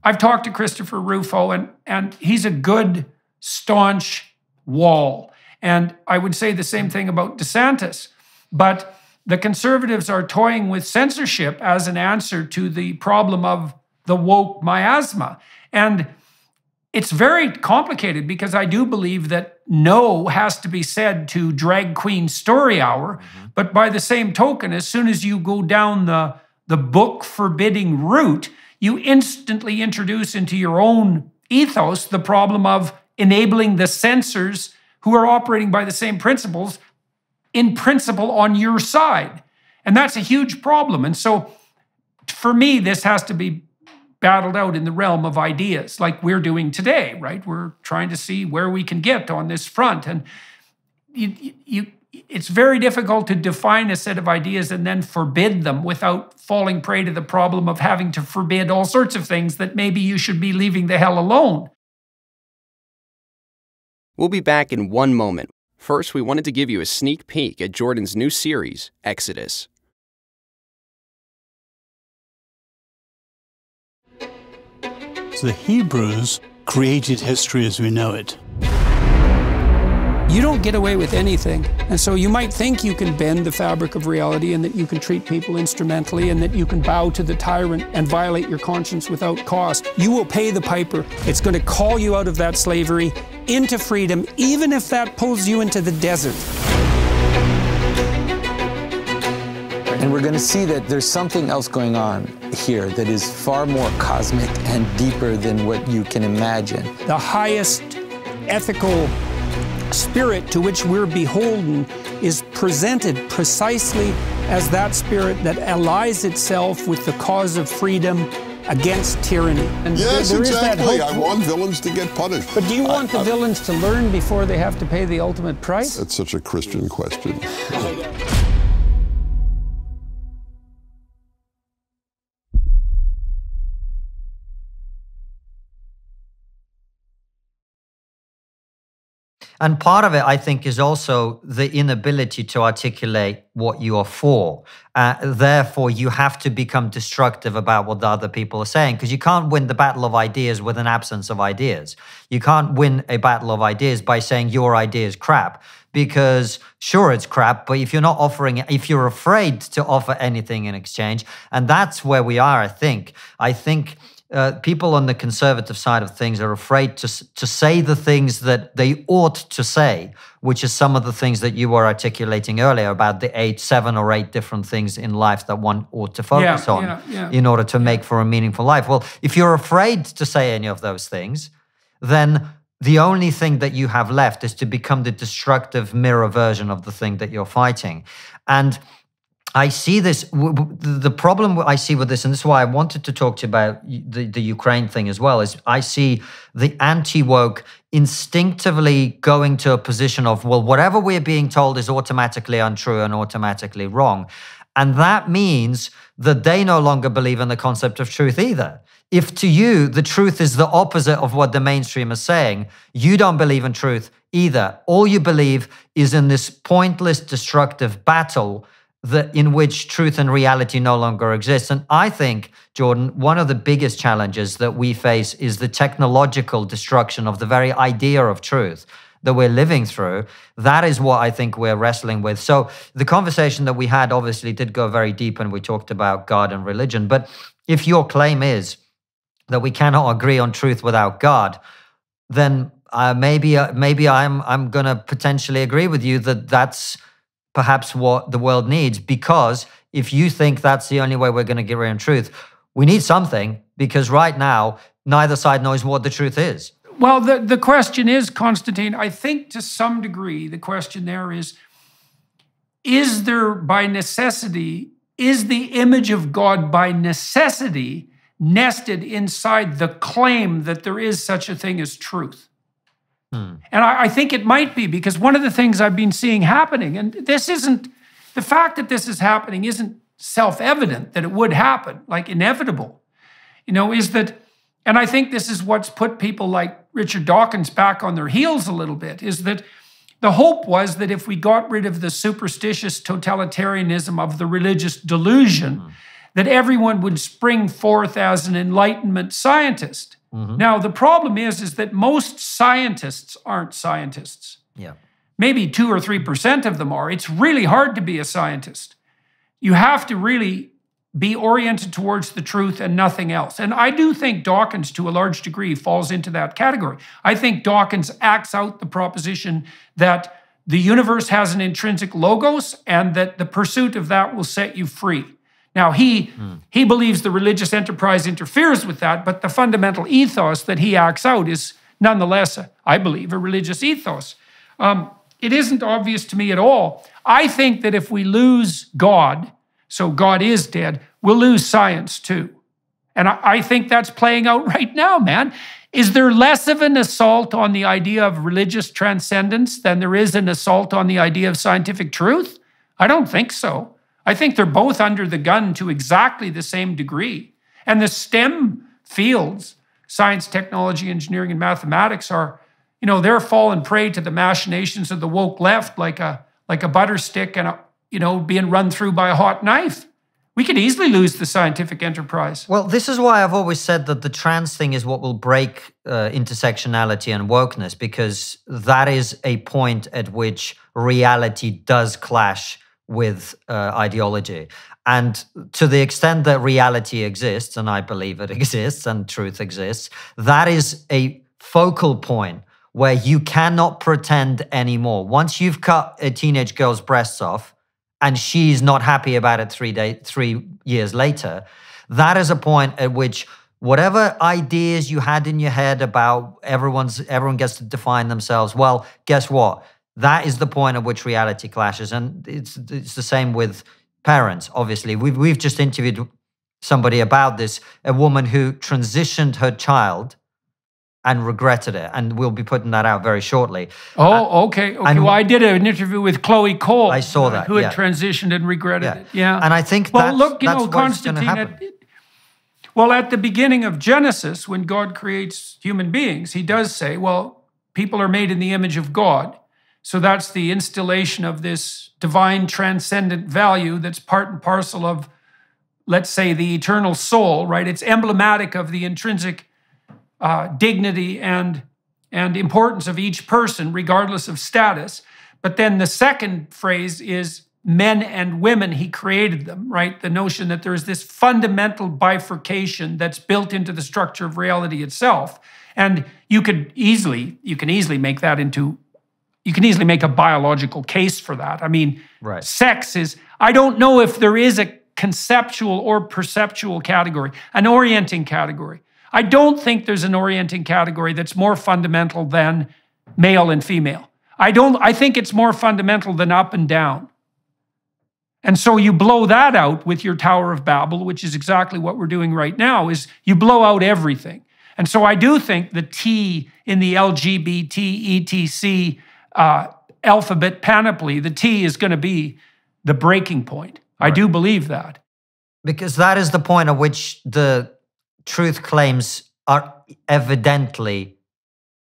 I've talked to Christopher Rufo, and he's a good, staunch wall. And I would say the same thing about DeSantis. But the conservatives are toying with censorship as an answer to the problem of the woke miasma. And it's very complicated because I do believe that no has to be said to Drag Queen Story Hour. But by the same token, as soon as you go down the book forbidding route, you instantly introduce into your own ethos the problem of enabling the censors who are operating by the same principles, in principle, on your side. And that's a huge problem. And so, for me, this has to be battled out in the realm of ideas, like we're doing today, right? We're trying to see where we can get on this front. And it's very difficult to define a set of ideas and then forbid them without falling prey to the problem of having to forbid all sorts of things that maybe you should be leaving the hell alone. We'll be back in one moment. First, we wanted to give you a sneak peek at Jordan's new series, Exodus. The Hebrews created history as we know it. You don't get away with anything. And so you might think you can bend the fabric of reality and that you can treat people instrumentally and that you can bow to the tyrant and violate your conscience without cost. You will pay the piper. It's going to call you out of that slavery into freedom, even if that pulls you into the desert. And we're going to see that there's something else going on here that is far more cosmic and deeper than what you can imagine. The highest ethical spirit to which we're beholden is presented precisely as that spirit that allies itself with the cause of freedom against tyranny. And yes, there exactly. Is that hope. I want villains to get punished. But do you want the villains to learn before they have to pay the ultimate price? That's such a Christian question. And part of it, I think, is also the inability to articulate what you are for. Therefore, you have to become destructive about what the other people are saying, because you can't win the battle of ideas with an absence of ideas. You can't win a battle of ideas by saying your idea is crap, because sure, it's crap, but if you're not offering it, if you're afraid to offer anything in exchange, and that's where we are, I think. People on the conservative side of things are afraid to say the things that they ought to say, which is some of the things that you were articulating earlier about the 7 or 8 different things in life that one ought to focus on in order to make for a meaningful life. Well, if you're afraid to say any of those things, then the only thing that you have left is to become the destructive mirror version of the thing that you're fighting. And I see this, the problem I see with this, and this is why I wanted to talk to you about the Ukraine thing as well, is I see the anti-woke instinctively going to a position of, well, whatever we're being told is automatically untrue and automatically wrong. And that means that they no longer believe in the concept of truth either. If to you, the truth is the opposite of what the mainstream is saying, you don't believe in truth either. All you believe is in this pointless, destructive battle in which truth and reality no longer exist. And I think, Jordan, one of the biggest challenges that we face is the technological destruction of the very idea of truth that we're living through. That is what I think we're wrestling with. So the conversation that we had obviously did go very deep, and we talked about God and religion. But if your claim is that we cannot agree on truth without God, then maybe I'm going to potentially agree with you that that's perhaps what the world needs, because if you think that's the only way we're going to get rid of truth, we need something, because right now, neither side knows what the truth is. Well, the question is, Konstantin, I think to some degree, the question there is there by necessity, is the image of God by necessity nested inside the claim that there is such a thing as truth? And I think it might be, because one of the things I've been seeing happening, and this isn't, the fact that this is happening isn't self-evident that it would happen, like inevitable, is that, and I think this is what's put people like Richard Dawkins back on their heels a little bit, is that the hope was that if we got rid of the superstitious totalitarianism of the religious delusion, that everyone would spring forth as an Enlightenment scientist. Now, the problem is that most scientists aren't scientists. Yeah. Maybe 2 or 3% of them are. It's really hard to be a scientist. You have to really be oriented towards the truth and nothing else. And I do think Dawkins, to a large degree, falls into that category. I think Dawkins acts out the proposition that the universe has an intrinsic logos and that the pursuit of that will set you free. Now, he believes the religious enterprise interferes with that, but the fundamental ethos that he acts out is nonetheless, I believe, a religious ethos. It isn't obvious to me at all. I think that if we lose God, so God is dead, we'll lose science too. And I think that's playing out right now, man. Is there less of an assault on the idea of religious transcendence than there is an assault on the idea of scientific truth? I don't think so. I think they're both under the gun to exactly the same degree. And the STEM fields, science, technology, engineering, and mathematics are, they're falling prey to the machinations of the woke left like a butter stick and being run through by a hot knife. We could easily lose the scientific enterprise. Well, this is why I've always said that the trance thing is what will break intersectionality and wokeness, because that is a point at which reality does clash with ideology. And to the extent that reality exists, and I believe it exists, and truth exists, that is a focal point where you cannot pretend anymore. Once you've cut a teenage girl's breasts off, and she's not happy about it 3 years later, that is a point at which whatever ideas you had in your head about everyone gets to define themselves, well, guess what? That is the point at which reality clashes. And it's the same with parents, obviously. We've just interviewed somebody about this, a woman who transitioned her child and regretted it. And we'll be putting that out very shortly. Oh, okay. Well, I did an interview with Chloe Cole. I saw that, who had transitioned and regretted it. Yeah. And I think that's what's going to happen. Well, at the beginning of Genesis, when God creates human beings, he does say, well, people are made in the image of God. So that's the installation of this divine transcendent value that's part and parcel of, let's say, the eternal soul, right? It's emblematic of the intrinsic dignity and importance of each person, regardless of status. But then the second phrase is men and women, he created them, right? The notion that there is this fundamental bifurcation that's built into the structure of reality itself. And you can easily make that into, you can easily make a biological case for that. I mean, right. Sex is, I don't know if there is a conceptual or perceptual category, an orienting category. I don't think there's an orienting category that's more fundamental than male and female. I think it's more fundamental than up and down. And so you blow that out with your Tower of Babel, which is exactly what we're doing right now, is you blow out everything. And so I do think the T in the LGBT, ETC alphabet panoply, the T is going to be the breaking point. Right. I do believe that. Because that is the point at which the truth claims are evidently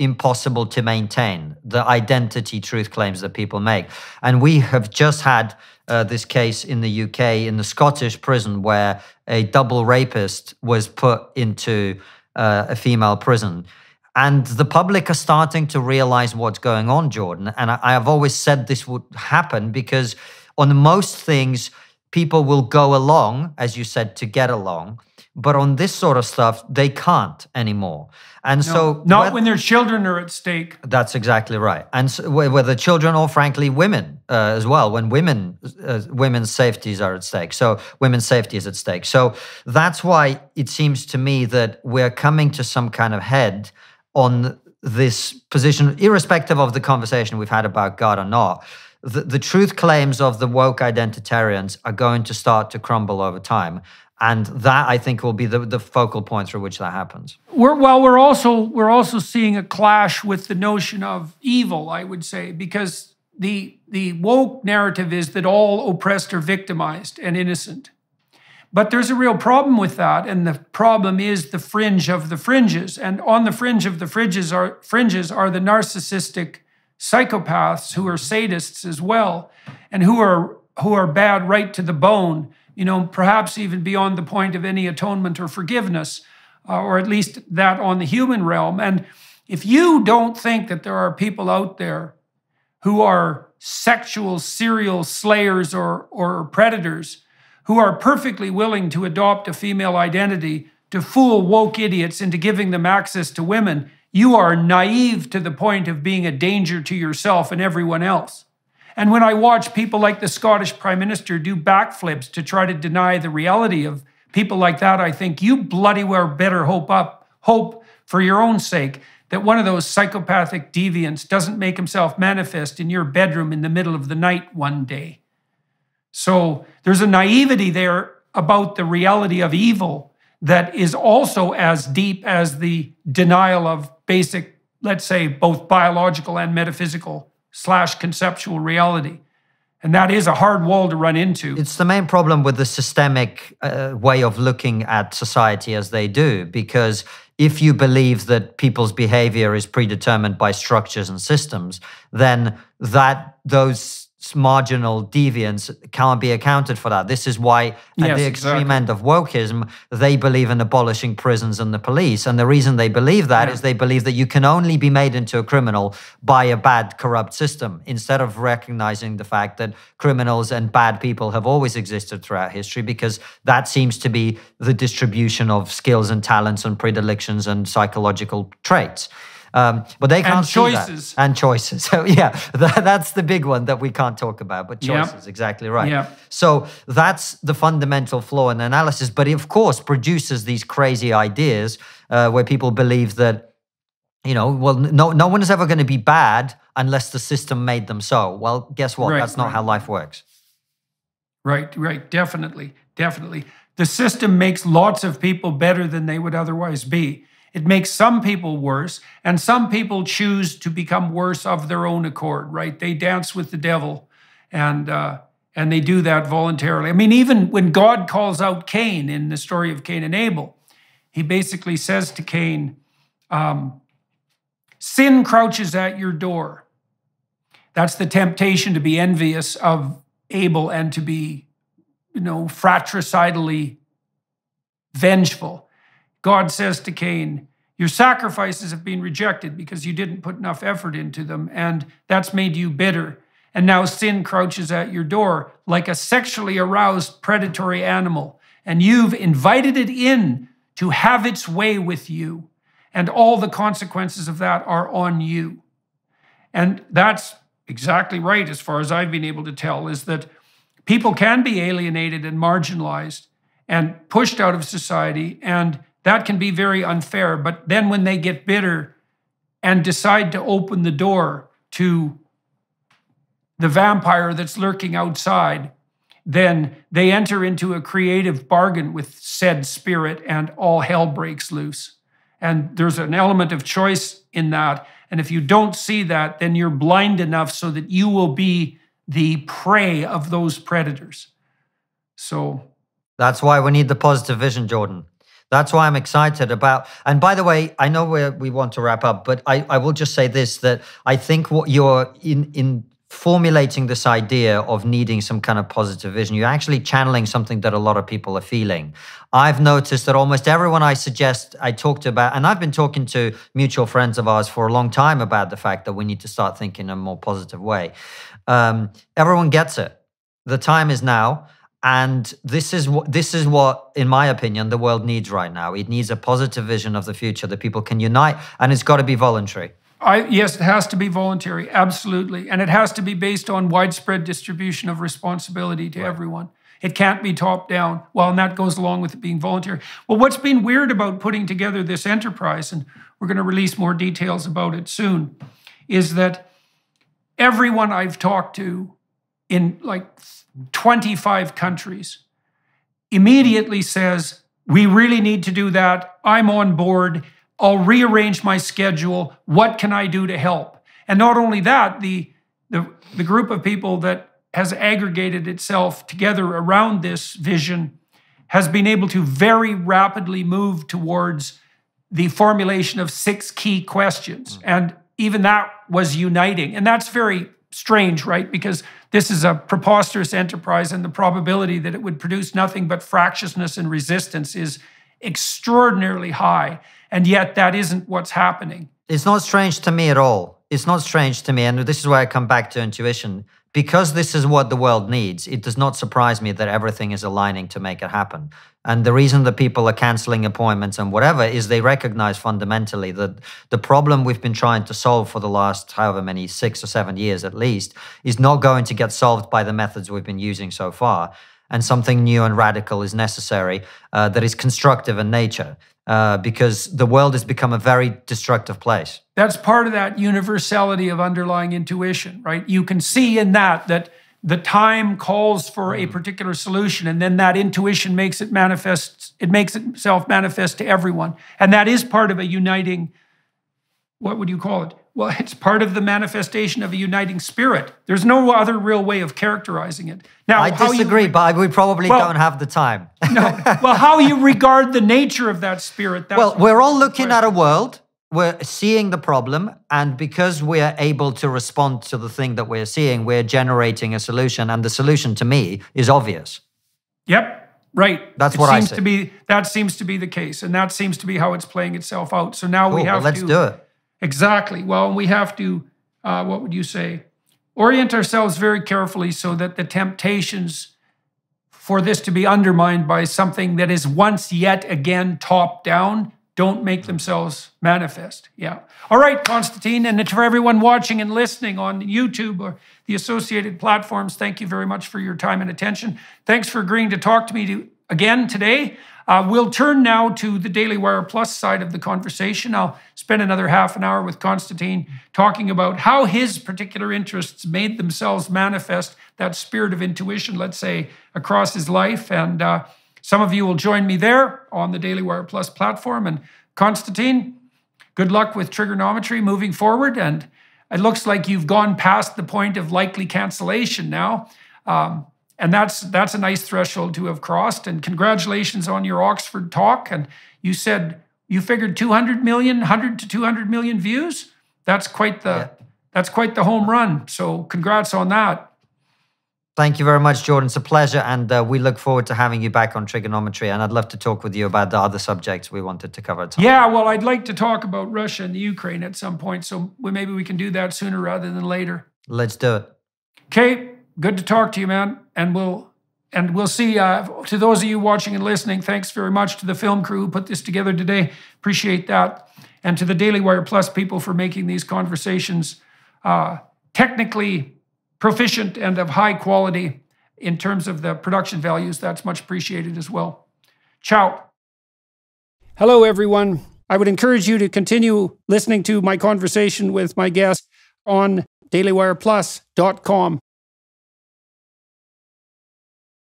impossible to maintain, the identity truth claims that people make. And we have just had this case in the UK, in the Scottish prison, where a double rapist was put into a female prison. And the public are starting to realize what's going on, Jordan. And I have always said this would happen because on most things, people will go along, as you said, to get along. But on this sort of stuff, they can't anymore. And so... Not when their children are at stake. That's exactly right. And so, whether children or, frankly, women as well, when women's safeties are at stake. So women's safety is at stake. So that's why it seems to me that we're coming to some kind of head on this position, irrespective of the conversation we've had about God or not. The truth claims of the woke identitarians are going to start to crumble over time. And that, I think, will be the focal point through which that happens. We're also seeing a clash with the notion of evil, I would say, because the woke narrative is that all oppressed are victimized and innocent. But there's a real problem with that, and the problem is the fringe of the fringes. And on the fringe of the fringes are the narcissistic psychopaths who are sadists as well, and who are bad right to the bone. You know, perhaps even beyond the point of any atonement or forgiveness, or at least that on the human realm. And if you don't think that there are people out there who are sexual serial slayers or predators, who are perfectly willing to adopt a female identity to fool woke idiots into giving them access to women, you are naive to the point of being a danger to yourself and everyone else. And when I watch people like the Scottish Prime Minister do backflips to try to deny the reality of people like that, I think you bloody well better hope for your own sake that one of those psychopathic deviants doesn't make himself manifest in your bedroom in the middle of the night one day. So there's a naivety there about the reality of evil that is also as deep as the denial of basic, let's say, both biological and metaphysical / conceptual reality. And that is a hard wall to run into. It's the main problem with the systemic way of looking at society as they do, because if you believe that people's behavior is predetermined by structures and systems, then those marginal deviants can't be accounted for that. This is why at the extreme end of wokeism, they believe in abolishing prisons and the police. And the reason they believe that is they believe that you can only be made into a criminal by a bad, corrupt system, instead of recognizing the fact that criminals and bad people have always existed throughout history, because that seems to be the distribution of skills and talents and predilections and psychological traits. But they can't see that. And choices. So yeah, that's the big one that we can't talk about, but choices, exactly right. Yeah. So that's the fundamental flaw in the analysis, but it of course produces these crazy ideas where people believe that, you know, well, no one is ever going to be bad unless the system made them so. Well, guess what? That's not how life works. Right, definitely. The system makes lots of people better than they would otherwise be. It makes some people worse, and some people choose to become worse of their own accord, right? They dance with the devil, and they do that voluntarily. I mean, even when God calls out Cain in the story of Cain and Abel, he basically says to Cain, sin crouches at your door. That's the temptation to be envious of Abel and to be, you know, fratricidally vengeful. God says to Cain, your sacrifices have been rejected because you didn't put enough effort into them, and that's made you bitter. And now sin crouches at your door like a sexually aroused predatory animal, and you've invited it in to have its way with you, and all the consequences of that are on you. And that's exactly right, as far as I've been able to tell, is that people can be alienated and marginalized and pushed out of society, and that can be very unfair. But then when they get bitter and decide to open the door to the vampire that's lurking outside, then they enter into a creative bargain with said spirit and all hell breaks loose. And there's an element of choice in that. And if you don't see that, then you're blind enough so that you will be the prey of those predators. So that's why we need the positive vision, Jordan. That's why I'm excited about. And by the way, I know we want to wrap up, but I will just say this, that I think what you're in formulating this idea of needing some kind of positive vision, you're actually channeling something that a lot of people are feeling. I've noticed that almost everyone I talked about, and I've been talking to mutual friends of ours for a long time about the fact that we need to start thinking in a more positive way. Everyone gets it. The time is now. And this is what, in my opinion, the world needs right now. It needs a positive vision of the future that people can unite, and it's got to be voluntary. Yes, it has to be voluntary, absolutely. And it has to be based on widespread distribution of responsibility to everyone. It can't be top down. Well, and that goes along with it being voluntary. Well, what's been weird about putting together this enterprise, and we're going to release more details about it soon, is that everyone I've talked to in like 25 countries immediately says, we really need to do that. I'm on board. I'll rearrange my schedule. What can I do to help? And not only that, the group of people that has aggregated itself together around this vision has been able to very rapidly move towards the formulation of 6 key questions. And even that was uniting. And that's very strange, right? Because this is a preposterous enterprise, and the probability that it would produce nothing but fractiousness and resistance is extraordinarily high. And yet that isn't what's happening. It's not strange to me at all. It's not strange to me. And this is where I come back to intuition. Because this is what the world needs, it does not surprise me that everything is aligning to make it happen. And the reason that people are canceling appointments and whatever is they recognize fundamentally that the problem we've been trying to solve for the last however many, 6 or 7 years at least, is not going to get solved by the methods we've been using so far. And something new and radical is necessary that is constructive in nature. Because the world has become a very destructive place. That's part of that universality of underlying intuition, right? You can see in that the time calls for a particular solution, and then that intuition makes it manifest. It makes itself manifest to everyone, and that is part of a uniting. What would you call it? Well, it's part of the manifestation of a uniting spirit. There's no other real way of characterizing it. Now, I disagree, but we probably don't have the time. No. Well, how you regard the nature of that spirit. Well, we're all looking at a world. We're seeing the problem. And because we are able to respond to the thing that we're seeing, we're generating a solution. And the solution to me is obvious. Yep. Right. That's what I say. That seems to be the case. And that seems to be how it's playing itself out. So now we have let's do it. Exactly. Well, we have to, what would you say, orient ourselves very carefully so that the temptations for this to be undermined by something that is once yet again top down don't make themselves manifest. Yeah. All right, Konstantin, and for everyone watching and listening on YouTube or the associated platforms, thank you very much for your time and attention. Thanks for agreeing to talk to me again today. We'll turn now to the Daily Wire Plus side of the conversation. I'll spend another half an hour with Konstantin talking about how his particular interests made themselves manifest, that spirit of intuition, let's say, across his life. And some of you will join me there on the Daily Wire Plus platform. And Konstantin, good luck with Triggernometry moving forward. And it looks like you've gone past the point of likely cancellation now. And that's a nice threshold to have crossed. And congratulations on your Oxford talk. And you said you figured 200 million, 100 to 200 million views. That's quite the home run. So congrats on that. Thank you very much, Jordan. It's a pleasure. And we look forward to having you back on Triggernometry. And I'd love to talk with you about the other subjects we wanted to cover. Yeah, well, I'd like to talk about Russia and the Ukraine at some point. So maybe we can do that sooner rather than later. Let's do it. Okay. Good to talk to you, man. And we'll see. To those of you watching and listening, thanks very much to the film crew who put this together today. Appreciate that. And to the Daily Wire Plus people for making these conversations technically proficient and of high quality in terms of the production values. That's much appreciated as well. Ciao. Hello, everyone. I would encourage you to continue listening to my conversation with my guest on dailywireplus.com.